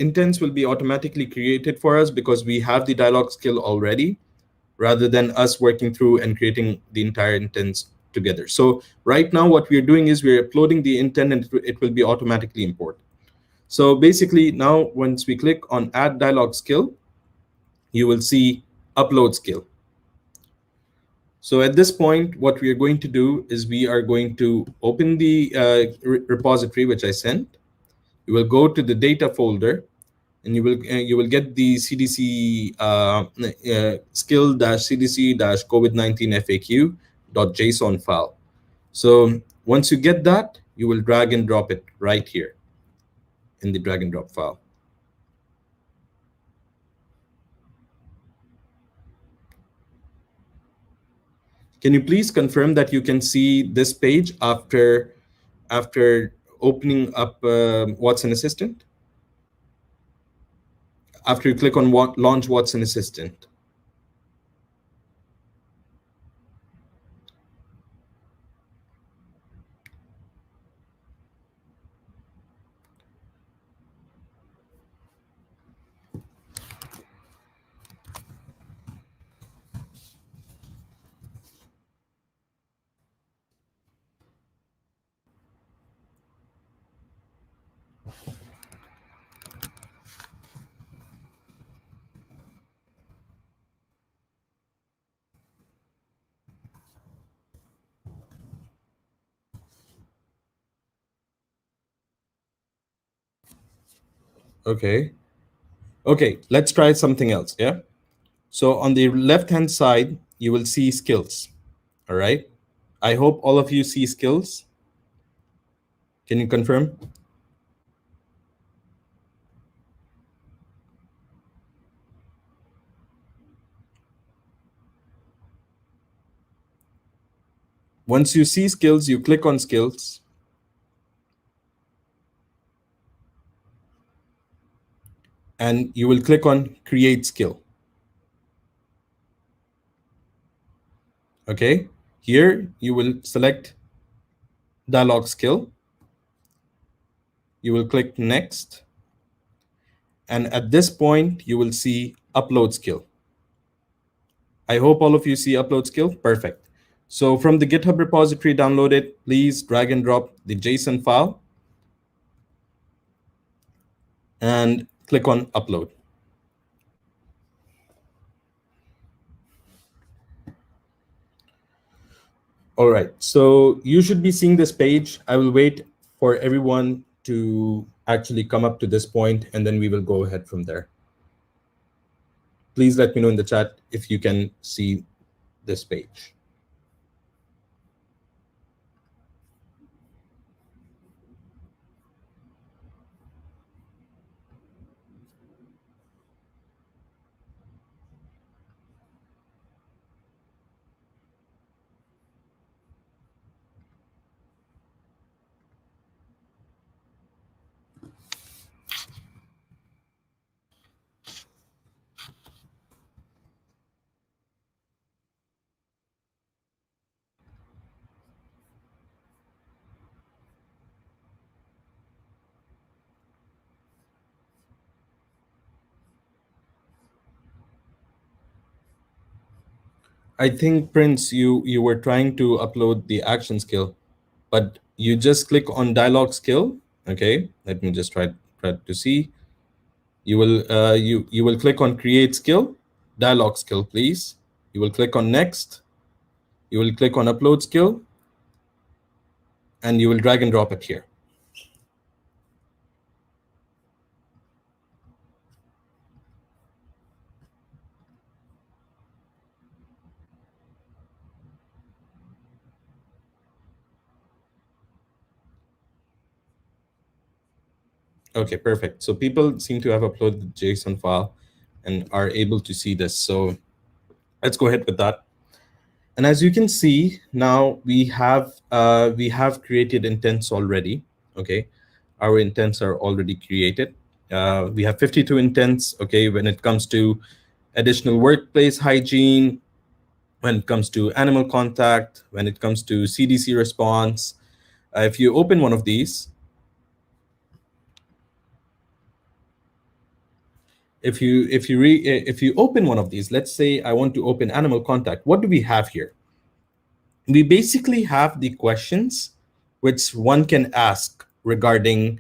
intents will be automatically created for us because we have the dialog skill already, rather than us working through and creating the entire intents together. So right now what we're doing is we're uploading the intent, and it will be automatically imported. So basically now once we click on Add Dialog Skill, you will see Upload Skill. So at this point, what we are going to do is we are going to open the repository which I sent. You will go to the data folder, and you will get the CDC skill-cdc-COVID-19 FAQ.json file. So once you get that, you will drag and drop it right here in the drag and drop file. Can you please confirm that you can see this page after opening up Watson Assistant? After you click on Launch Watson Assistant. Okay. Okay, let's try something else, yeah? So on the left-hand side, you will see skills, all right? I hope all of you see skills. Can you confirm? Once you see skills, you click on skills. And you will click on create skill. Okay, here you will select dialog skill. You will click next. And at this point, you will see upload skill. I hope all of you see upload skill. Perfect. So from the GitHub repository, download it. Please drag and drop the JSON file and click on upload. All right, so you should be seeing this page. I will wait for everyone to actually come up to this point, and then we will go ahead from there. Please let me know in the chat if you can see this page. I think, Prince, you were trying to upload the action skill, but you just click on Dialog Skill. Okay, let me just try to see. You will click on Create Skill, Dialog Skill, please. You will click on Next. You will click on Upload Skill, and you will drag and drop it here. Okay, perfect. So people seem to have uploaded the JSON file and are able to see this. So let's go ahead with that. And as you can see, now we have created intents already. Okay, our intents are already created. We have 52 intents. Okay, when it comes to additional workplace hygiene, when it comes to animal contact, when it comes to CDC response. If you open one of these, if you open one of these, let's say I want to open animal contact, what do we have here? We basically have the questions which one can ask regarding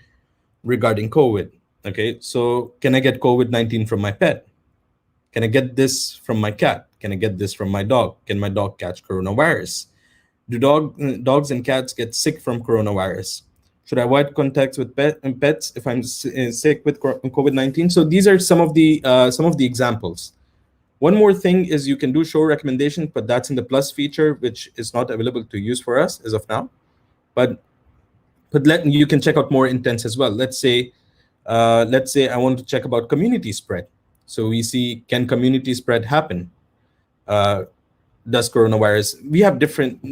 COVID. Okay, so can I get COVID-19 from my pet? Can I get this from my cat? Can I get this from my dog? Can my dog catch coronavirus? Do dogs and cats get sick from coronavirus? Should I avoid contacts with pets if I'm sick with COVID-19? So these are some of the examples. One more thing is you can do show recommendations, but that's in the plus feature, which is not available to use for us as of now. But you can check out more intents as well. Let's say I want to check about community spread. So we see, can community spread happen? Does coronavirus? We have different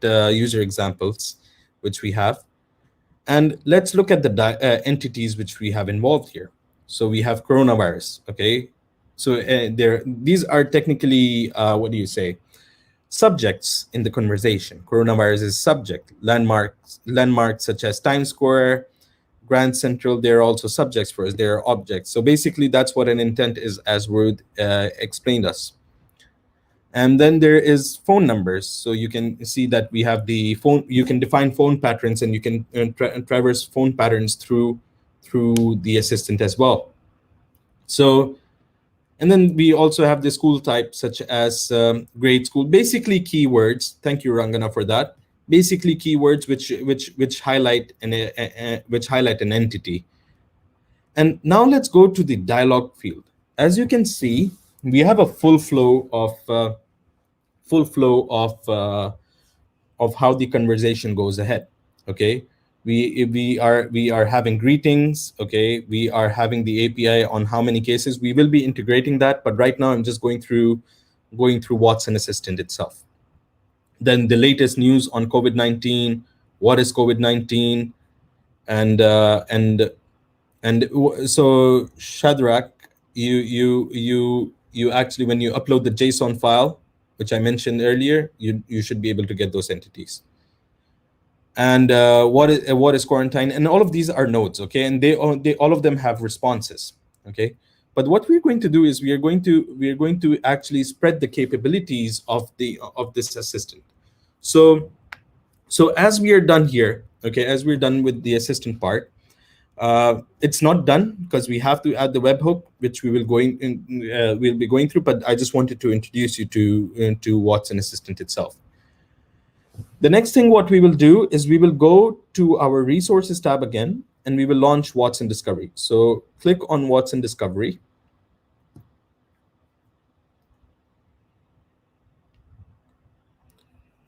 user examples, which we have. And let's look at the entities which we have involved here. So we have coronavirus, okay? So these are technically, what do you say? Subjects in the conversation. Coronavirus is subject. Landmarks such as Times Square, Grand Central, they're also subjects for us. They're objects. So basically that's what an intent is, as Worood explained us. And then there is phone numbers. So you can see that we have the phone. You can define phone patterns, and you can traverse phone patterns through the assistant as well. So, and then we also have the school type, such as grade school. Basically keywords. Thank you, Rangana, for that. Basically keywords which highlight an entity. And now let's go to the dialog field. As you can see, we have a full flow of how the conversation goes ahead. Okay, we are having greetings. Okay, we are having the API on how many cases. We will be integrating that, but right now I'm just going through Watson Assistant itself. Then the latest news on COVID-19. What is COVID-19? So Shadrach, you actually, when you upload the JSON file, which I mentioned earlier, you should be able to get those entities. And what is quarantine? And all of these are nodes, okay? And they all of them have responses, okay? But what we're going to do is we are going to actually spread the capabilities of this assistant. So as we are done here, okay, as we're done with the assistant part, it's not done because we have to add the webhook, which we'll be going through. But I just wanted to introduce you to Watson Assistant itself. The next thing what we will do is we will go to our resources tab again, and we will launch Watson Discovery. So click on Watson Discovery.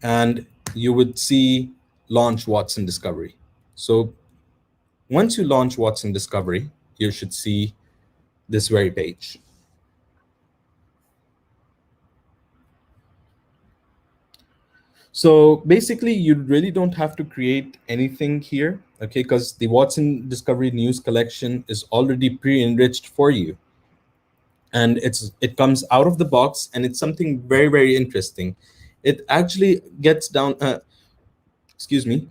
And you would see launch Watson Discovery. So once you launch Watson Discovery, you should see this very page. So basically, you really don't have to create anything here, okay, because the Watson Discovery News collection is already pre-enriched for you. And it comes out of the box, and it's something very, very interesting. It actually gets down, excuse me,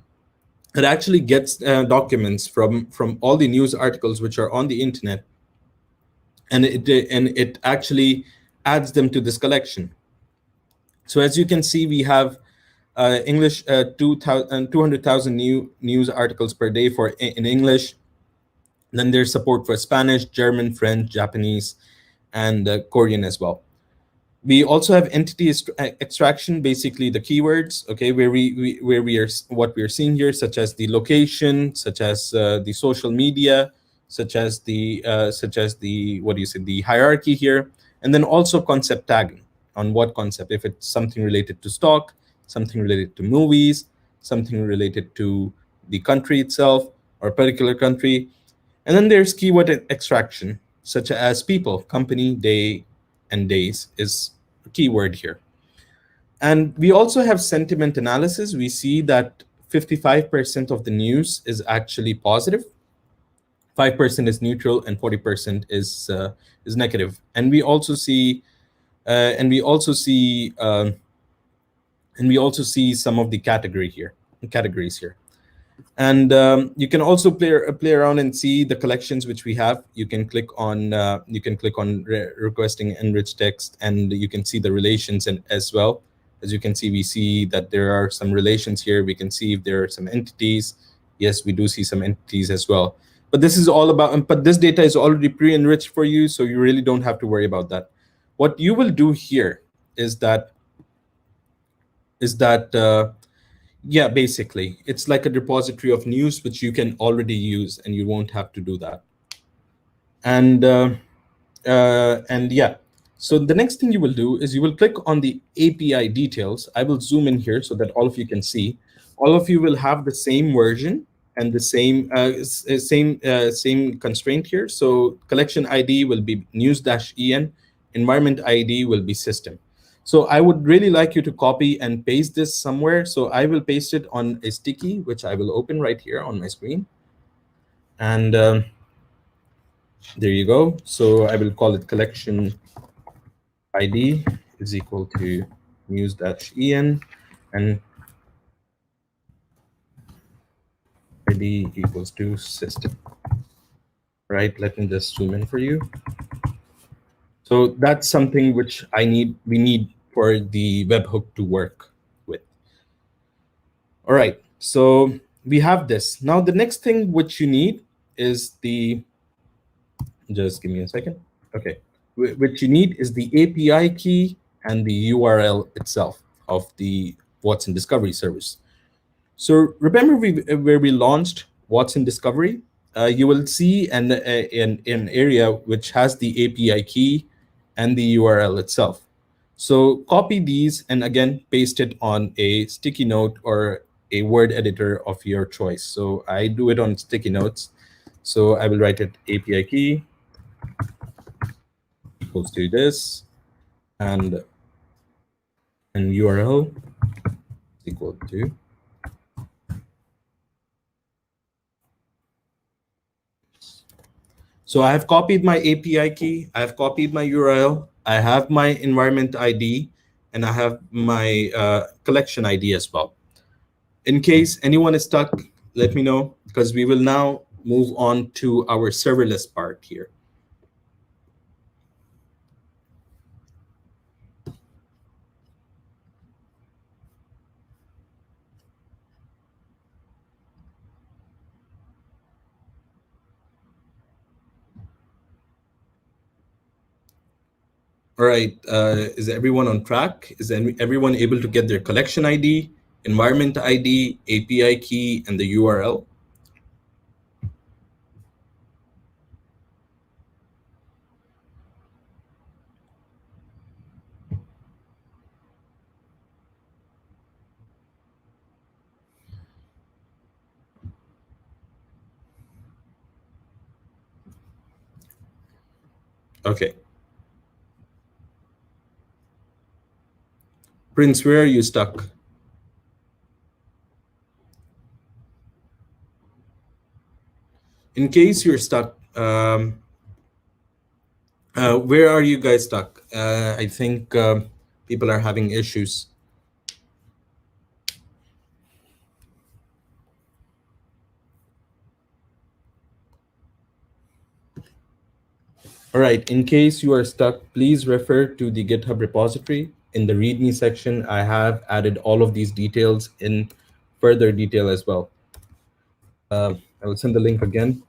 it actually gets documents from all the news articles which are on the internet, and it actually adds them to this collection. So as you can see, we have English 200,000 new news articles per day in English. Then there's support for Spanish, German, French, Japanese, and Korean as well. We also have entity extraction, basically the keywords, okay, where we are what we are seeing here, such as the location, such as the social media, such as the the hierarchy here, and then also concept tagging on what concept, if it's something related to stock, something related to movies, something related to the country itself or a particular country. And then there's keyword extraction, such as people, company, day, and days is a keyword here. And we also have sentiment analysis. We see that 55% of the news is actually positive, 5% is neutral, and 40% is negative. And we also see some of the categories here. And you can also play around and see the collections which we have. You can click on requesting enriched text, and you can see the relations as well. As you can see, we see that there are some relations here. We can see if there are some entities. Yes, we do see some entities as well. But this is all about. But this data is already pre-enriched for you, so you really don't have to worry about that. What you will do here is that. Yeah, basically, it's like a repository of news which you can already use, and you won't have to do that. And yeah, so the next thing you will do is you will click on the API details. I will zoom in here so that all of you can see. All of you will have the same version and the same constraint here. So collection ID will be news-en, environment ID will be system. So I would really like you to copy and paste this somewhere. So I will paste it on a sticky, which I will open right here on my screen. And there you go. So I will call it collection ID is equal to news-en, and ID equals to system. Right, let me just zoom in for you. So that's something which we need for the webhook to work with. All right, so we have this. Now the next thing which you need is just give me a second. Okay, what you need is the API key and the URL itself of the Watson Discovery service. So remember where we launched Watson Discovery? You will see an area which has the API key and the URL itself. So copy these and again paste it on a sticky note or a word editor of your choice. So I do it on sticky notes. So I will write it API key equals to this, and URL equal to So I have copied my API key, I have copied my URL, I have my environment ID, and I have my collection ID as well. In case anyone is stuck, let me know, because we will now move on to our serverless part here. All right, is everyone on track? Is everyone able to get their collection ID, environment ID, API key, and the URL? Okay. Prince, where are you stuck? In case you're stuck, where are you guys stuck? I think people are having issues. All right, in case you are stuck, please refer to the GitHub repository. In the README section, I have added all of these details in further detail as well. I will send the link again.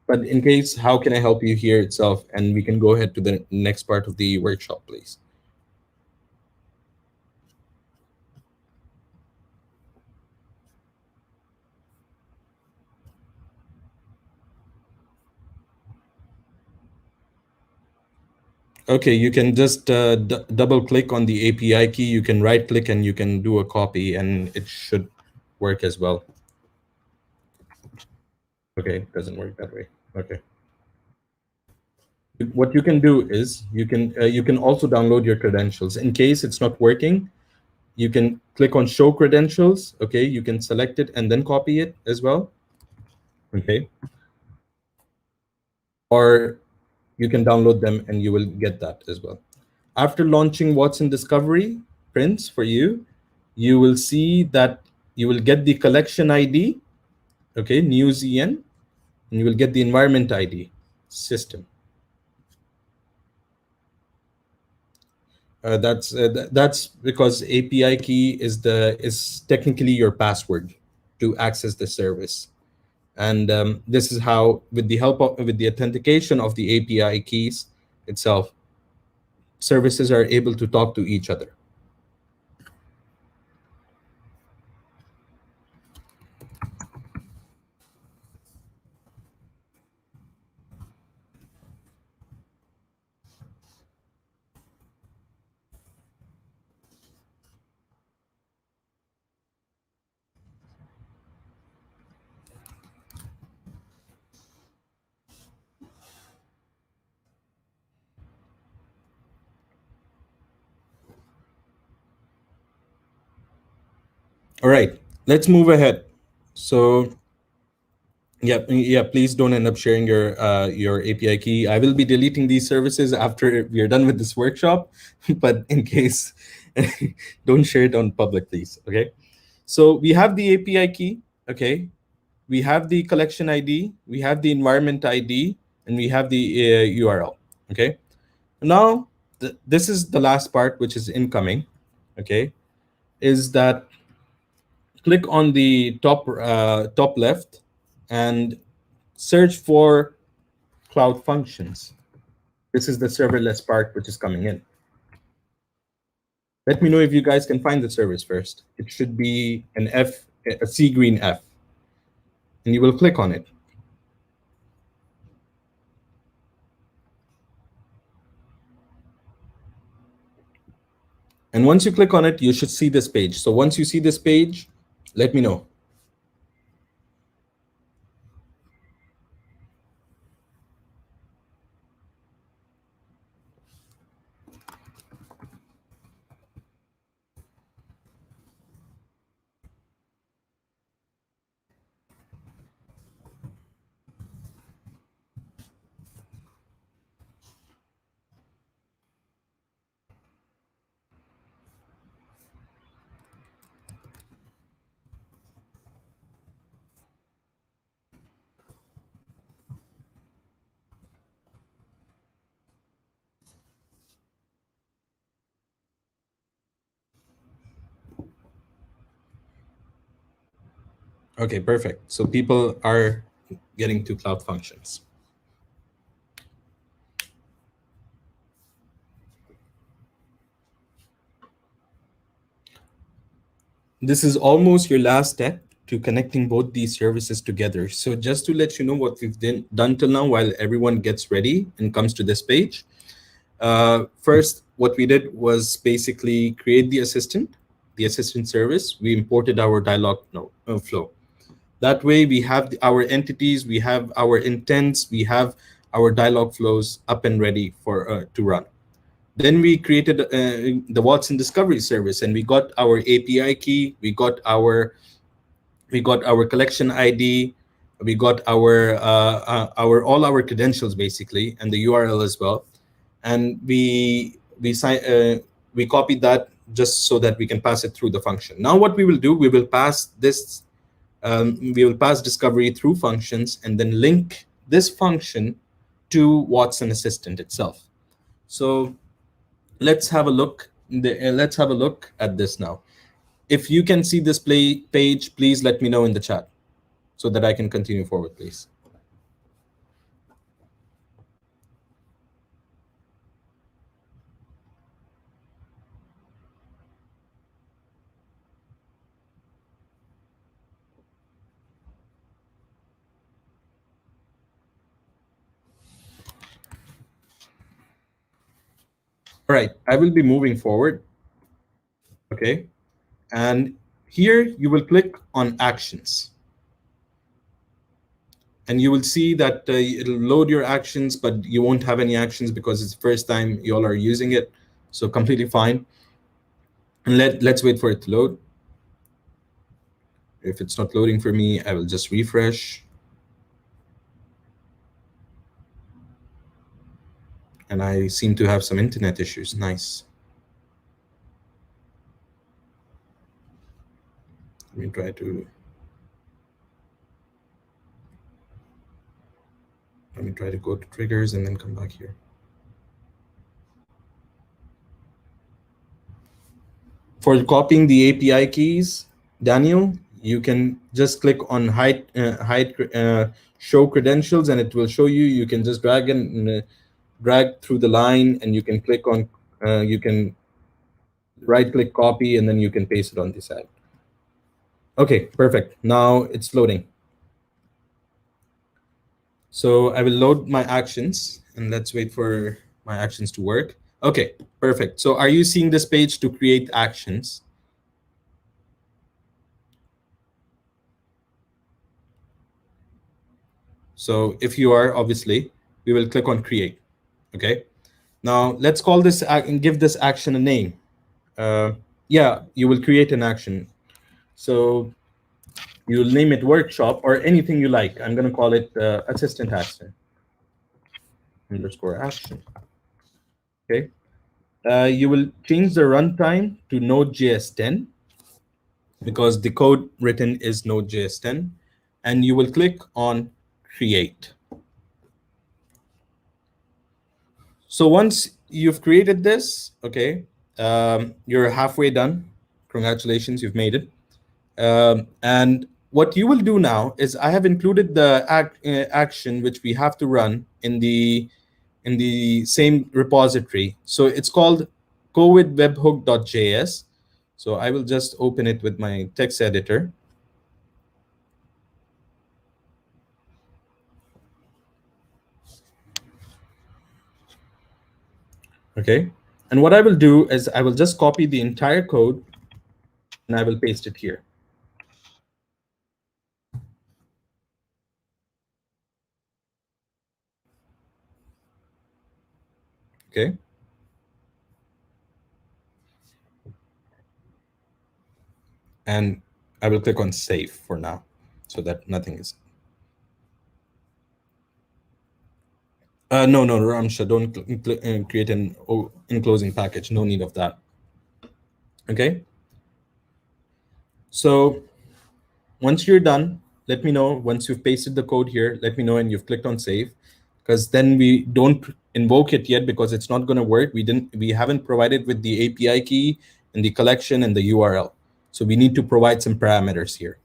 But in case, how can I help you here itself? And we can go ahead to the next part of the workshop, please. Okay, you can just double click on the API key. You can right click and you can do a copy, and it should work as well. Okay, it doesn't work that way. Okay. What you can do is you can also download your credentials. In case it's not working, you can click on show credentials. Okay, you can select it and then copy it as well. Okay. Or you can download them and you will get that as well. After launching Watson Discovery, Prince, for you, you will see that you will get the collection ID, okay, news EN, and you will get the environment ID, system. That's because API key is technically your password to access the service, and this is how, with the authentication of the API keys itself, services are able to talk to each other. All right, let's move ahead. So yeah, please don't end up sharing your API key. I will be deleting these services after we are done with this workshop, but in case, don't share it on public, please. Okay. So we have the API key. Okay. We have the collection ID. We have the environment ID, and we have the URL. Okay. Now this is the last part, which is incoming. Okay. Is that click on the top left and search for Cloud Functions. This is the serverless part which is coming in. Let me know if you guys can find the service first. It should be a sea green F, and you will click on it. And once you click on it, you should see this page. So once you see this page, let me know. Okay, perfect. So people are getting to Cloud Functions. This is almost your last step to connecting both these services together. So just to let you know what we've done till now while everyone gets ready and comes to this page. First, what we did was basically create the assistant service. We imported our dialog flow. That way we have our entities, we have our intents, we have our dialog flows up and ready for to run. Then we created the Watson Discovery service, and we got our API key, we got our collection ID, we got our all our credentials basically, and the URL as well, and we copied that just so that we can pass it through the function. Now what we will do, we will pass discovery through functions and then link this function to Watson Assistant itself. So let's have a look. Let's have a look at this now. If you can see this page, please let me know in the chat so that I can continue forward, please. All right, I will be moving forward. Okay, and here you will click on actions. And you will see that it'll load your actions, but you won't have any actions because it's the first time you all are using it. So completely fine. And let's wait for it to load. If it's not loading for me, I will just refresh. And I seem to have some internet issues. Nice. Let me try to go to triggers and then come back here. For copying the API keys, Daniel, you can just click on hide show credentials, and it will show you. You can just drag through the line, and you can click on. You can right-click copy, and then you can paste it on the side. Okay, perfect. Now it's loading. So I will load my actions, and let's wait for my actions to work. Okay, perfect. So are you seeing this page to create actions? So if you are, obviously, we will click on create. Okay. Now let's call this and give this action a name. Yeah, you will create an action. So you'll name it workshop or anything you like. I'm going to call it assistant action underscore action. Okay. You will change the runtime to Node.js 10 because the code written is Node.js 10, and you will click on create. So once you've created this, okay, you're halfway done. Congratulations, you've made it. And what you will do now is I have included the action which we have to run in the same repository. So it's called COVID webhook.js. So I will just open it with my text editor. Okay. And what I will do is I will just copy the entire code and I will paste it here. Okay. And I will click on save for now so that nothing is. No, Ramsha, don't create an enclosing package. No need of that. Okay. So once you're done, let me know. Once you've pasted the code here, let me know and you've clicked on save, because then we don't invoke it yet because it's not going to work. We haven't provided with the API key and the collection and the URL. So we need to provide some parameters here.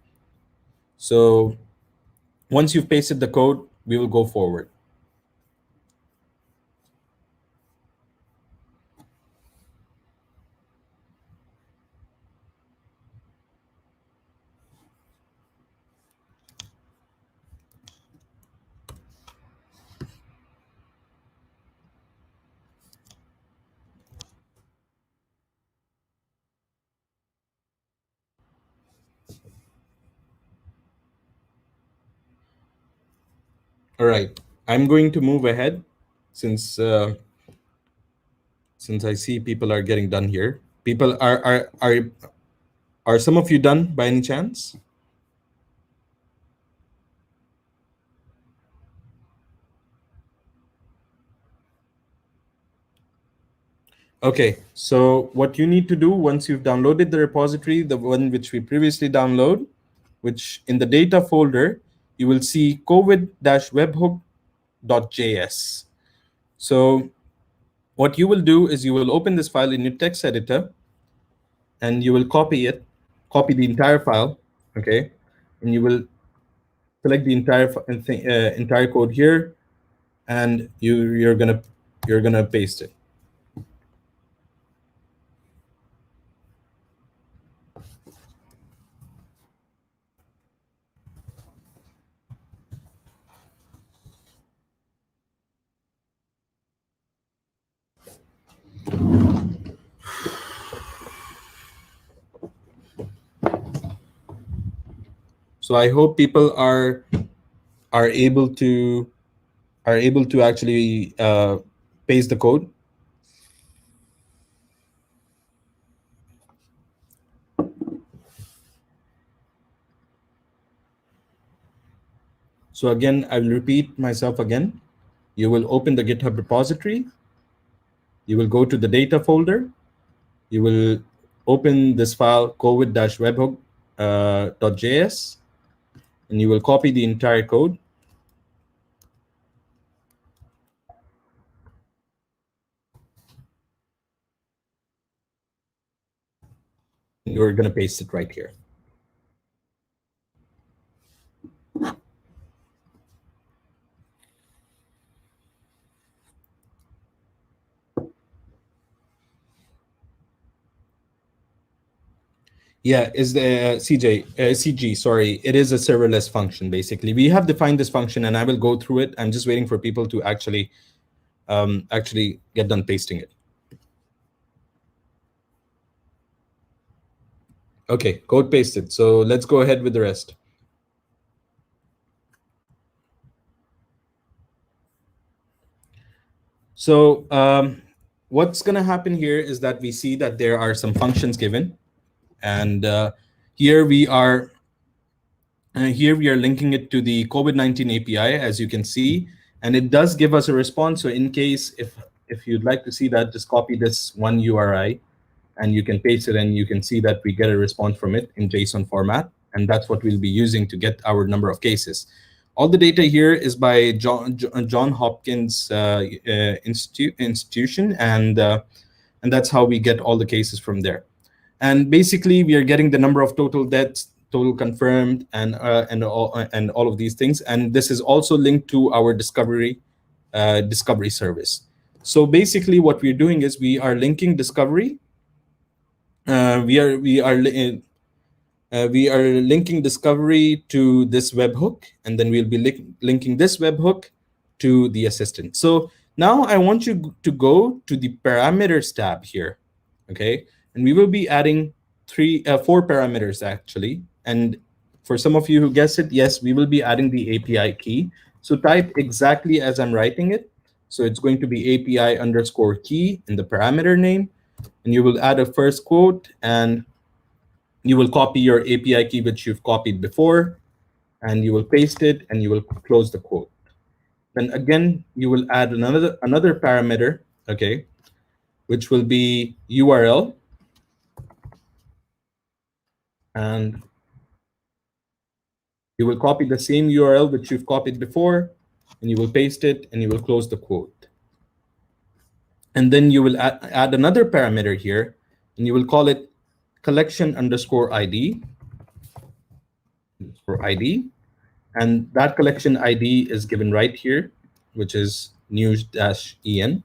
So once you've pasted the code, we will go forward. All right, I'm going to move ahead since I see people are getting done here. People are some of you done by any chance? Okay, so what you need to do once you've downloaded the repository, the one which we previously download, which in the data folder, you will see covid-webhook.js. So what you will do is you will open this file in your text editor and you will copy the entire file, okay? And you will select the entire code here, and you're gonna paste it. So I hope people are able to actually paste the code. So again, I will repeat myself again. You will open the GitHub repository. You will go to the data folder. You will open this file covid-webhook.js, and you will copy the entire code. You're going to paste it right here. Yeah, is the CG, sorry, it is a serverless function, basically. We have defined this function, and I will go through it. I'm just waiting for people to actually get done pasting it. Okay, code pasted. So let's go ahead with the rest. So what's going to happen here is that we see that there are some functions given, and here we are linking it to the COVID-19 API, as you can see, and it does give us a response. So in case if you'd like to see that, just copy this one URI, and you can paste it, and you can see that we get a response from it in JSON format, and that's what we'll be using to get our number of cases. All the data here is by John Hopkins institution, and that's how we get all the cases from there. And basically, we are getting the number of total deaths, total confirmed, and all of these things. And this is also linked to our discovery service. So basically, what we're doing is we are linking discovery. We are linking discovery to this webhook, and then we'll be linking this webhook to the assistant. So now I want you to go to the parameters tab here, okay? And we will be adding 4 parameters actually. And for some of you who guessed it, yes, we will be adding the API key. So type exactly as I'm writing it. So it's going to be API_key in the parameter name, and you will add a first quote, and you will copy your API key, which you've copied before, and you will paste it, and you will close the quote. Then again, you will add another parameter, okay, which will be URL, and you will copy the same URL which you've copied before, and you will paste it, and you will close the quote. And then you will add another parameter here, and you will call it collection_ID, and that collection ID is given right here, which is news-en.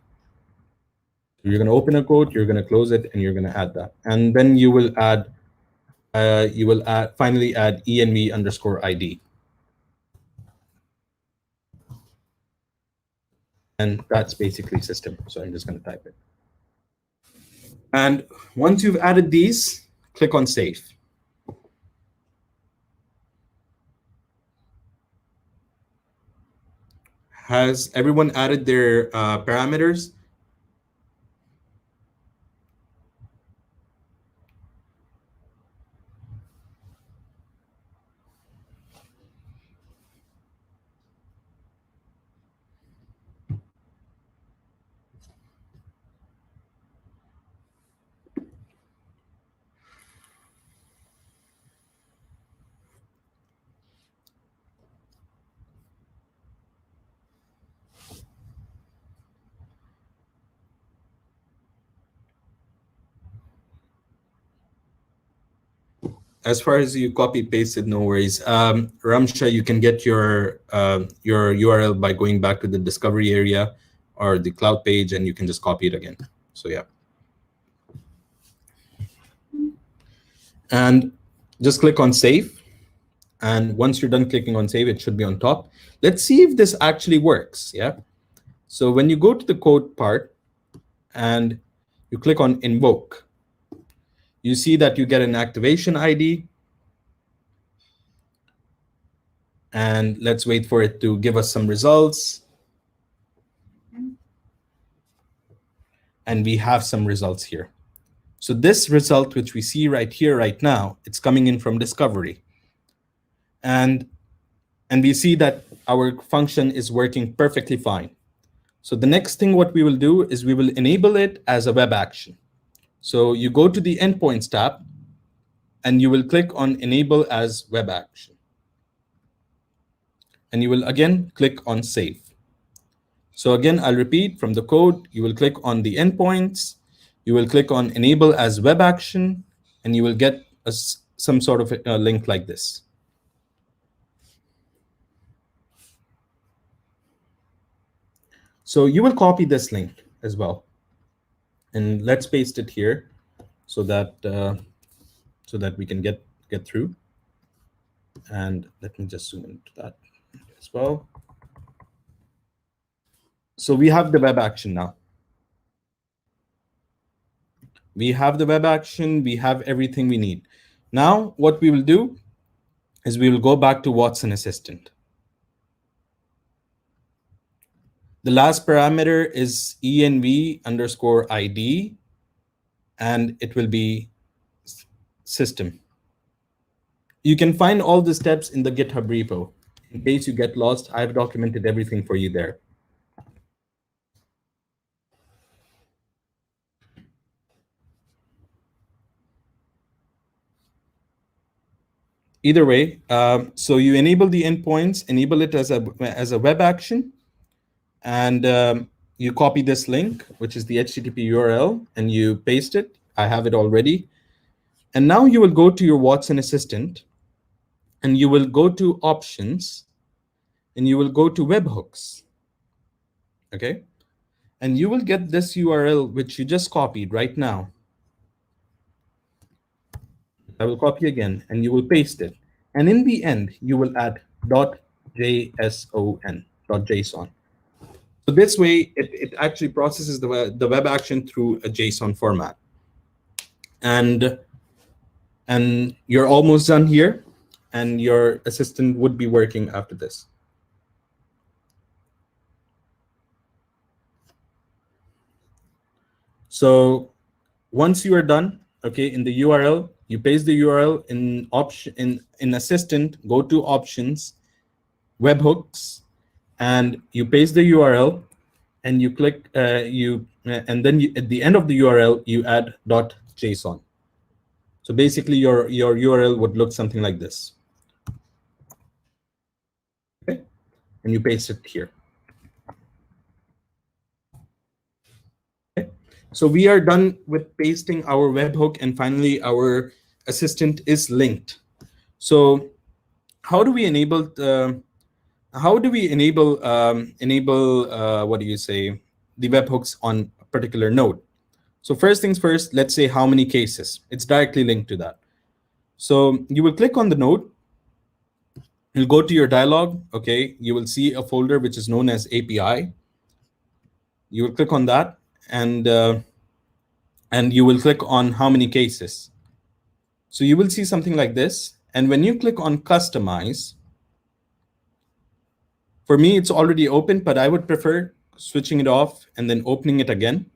You're going to open a quote, you're going to close it, and you're going to add that. And then you will finally add env_id. And that's basically system. So I'm just going to type it. And once you've added these, click on save. Has everyone added their parameters? As far as you copy pasted, no worries. Ramsha, you can get your URL by going back to the discovery area or the cloud page, and you can just copy it again. So yeah. And just click on save. And once you're done clicking on save, it should be on top. Let's see if this actually works. Yeah. So when you go to the code part and you click on invoke, you see that you get an activation ID. And let's wait for it to give us some results. And we have some results here. So this result, which we see right here, right now, it's coming in from discovery. And we see that our function is working perfectly fine. So the next thing what we will do is we will enable it as a web action. So you go to the endpoints tab, and you will click on enable as web action. And you will again click on save. So again, I'll repeat from the code, you will click on the endpoints, you will click on enable as web action, and you will get some sort of a link like this. So you will copy this link as well. And let's paste it here so that we can get through. And let me just zoom into that as well. So we have the web action now. We have the web action, we have everything we need. Now what we will do is we will go back to Watson Assistant. The last parameter is env_id, and it will be system. You can find all the steps in the GitHub repo. In case you get lost, I've documented everything for you there. Either way, so you enable the endpoints, enable it as a web action, and you copy this link, which is the HTTP URL, and you paste it. I have it already. And now you will go to your Watson Assistant, and you will go to options, and you will go to webhooks. Okay? And you will get this URL, which you just copied right now. I will copy again, and you will paste it. And in the end, you will add .json. So this way, it actually processes the web action through a JSON format. And you're almost done here, and your assistant would be working after this. So once you are done, okay, in the URL, you paste the URL in assistant, go to options, webhooks, and you paste the URL, and you click and then at the end of the URL you add .json. So basically your URL would look something like this. Okay, and you paste it here. Okay. So we are done with pasting our webhook, and finally our assistant is linked. So how do we enable the what do you say, the webhooks on a particular node? So first things first, let's say how many cases. It's directly linked to that. So you will click on the node, you'll go to your dialog, okay, you will see a folder which is known as API. You will click on that, and you will click on how many cases. So you will see something like this, and when you click on customize, For me, it's already open, but I would prefer switching it off and then opening it again.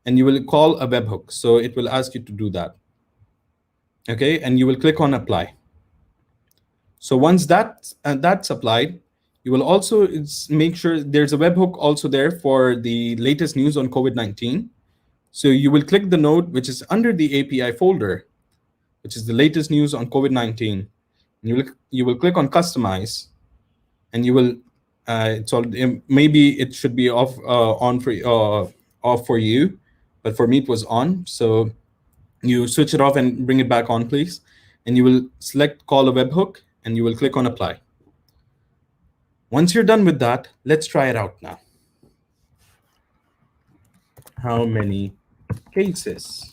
And you will call a webhook. So it will ask you to do that. Okay, and you will click on apply. So once that's applied, you will also make sure there's a webhook also there for the latest news on COVID-19. So you will click the node which is under the API folder, which is the latest news on COVID-19. You will click on customize, and you will it's all, maybe it should be off for you, but for me it was on. So you switch it off and bring it back on, please. And you will select call a webhook, and you will click on apply. Once you're done with that, let's try it out now. How many cases?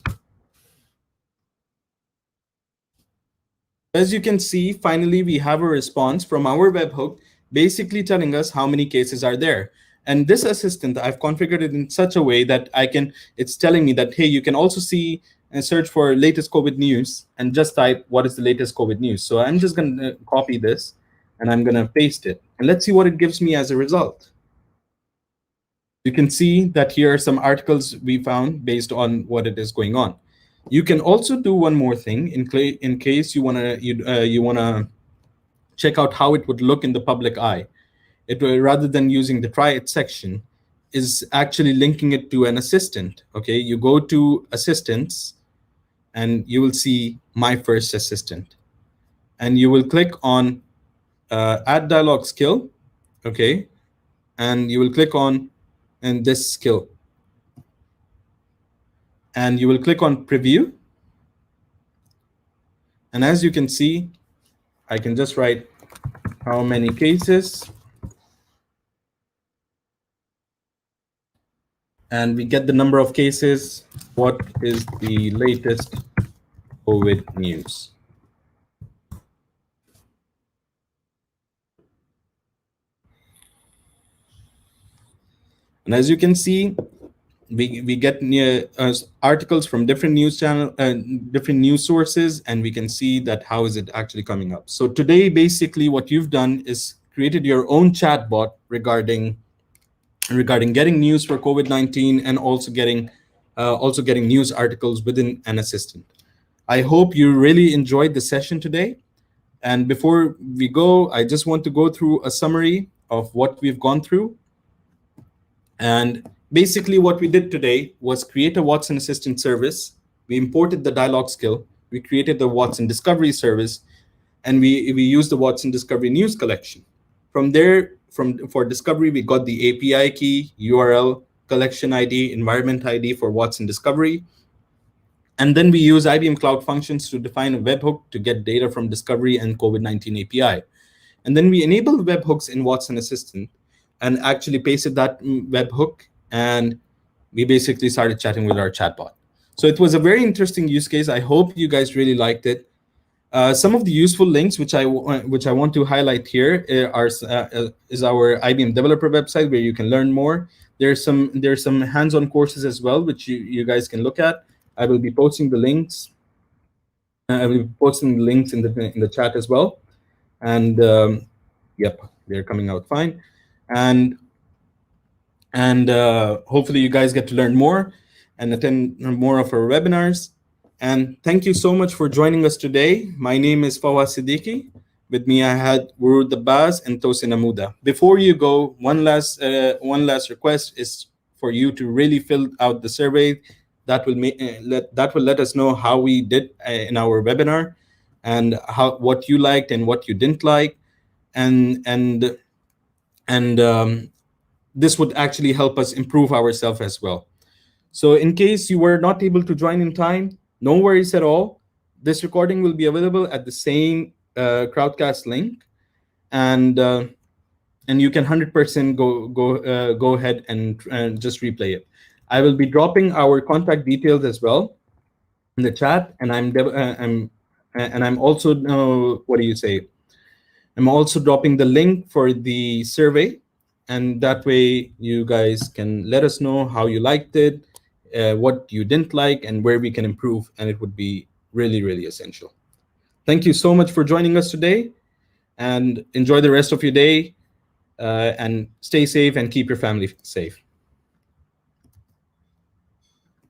As you can see, finally, we have a response from our webhook basically telling us how many cases are there. And this assistant, I've configured it in such a way that it's telling me that, hey, you can also see and search for latest COVID news and just type what is the latest COVID news. So I'm just going to copy this and I'm going to paste it. And let's see what it gives me as a result. You can see that here are some articles we found based on what it is going on. You can also do one more thing in case you wanna check out how it would look in the public eye. It will, rather than using the try it section, is actually linking it to an assistant. Okay, you go to assistants, and you will see my first assistant, and you will click on add dialog skill. Okay, and you will click on this skill, and you will click on preview. And as you can see, I can just write how many cases, and we get the number of cases. What is the latest COVID news? And as you can see, we get articles from different news different news sources, and we can see that how is it actually coming up. So today, basically, what you've done is created your own chatbot regarding getting news for COVID-19 and also getting news articles within an assistant. I hope you really enjoyed the session today. And before we go, I just want to go through a summary of what we've gone through. And basically what we did today was create a Watson Assistant service. We imported the dialog skill. We created the Watson Discovery service, and we used the Watson Discovery news collection. From there, for discovery, we got the API key, URL, collection ID, environment ID for Watson Discovery. And then we use IBM Cloud Functions to define a webhook to get data from Discovery and COVID-19 API. And then we enabled webhooks in Watson Assistant and actually pasted that webhook, and we basically started chatting with our chatbot. So it was a very interesting use case. I hope you guys really liked it. Some of the useful links which I want to highlight here is our IBM developer website, where you can learn more. There's some hands-on courses as well, which you guys can look at. I will be posting the links. I will be posting the links in the chat as well. And yep, they're coming out fine. And hopefully you guys get to learn more and attend more of our webinars. And thank you so much for joining us today. My name is Fawaz Siddiqui. With me, I had Worood and Tosin Fawaz. Before you go, one last request is for you to really fill out the survey. That will let us know how we did in our webinar, and what you liked and what you didn't like, and this would actually help us improve ourselves as well. So in case you were not able to join in time, no worries at all. This recording will be available at the same Crowdcast link, and you can 100% go ahead and just replay it. I will be dropping our contact details as well in the chat, and I'm also I'm also dropping the link for the survey, and that way you guys can let us know how you liked it, what you didn't like, and where we can improve, and it would be really, really essential. Thank you so much for joining us today, and enjoy the rest of your day. and stay safe and keep your family safe.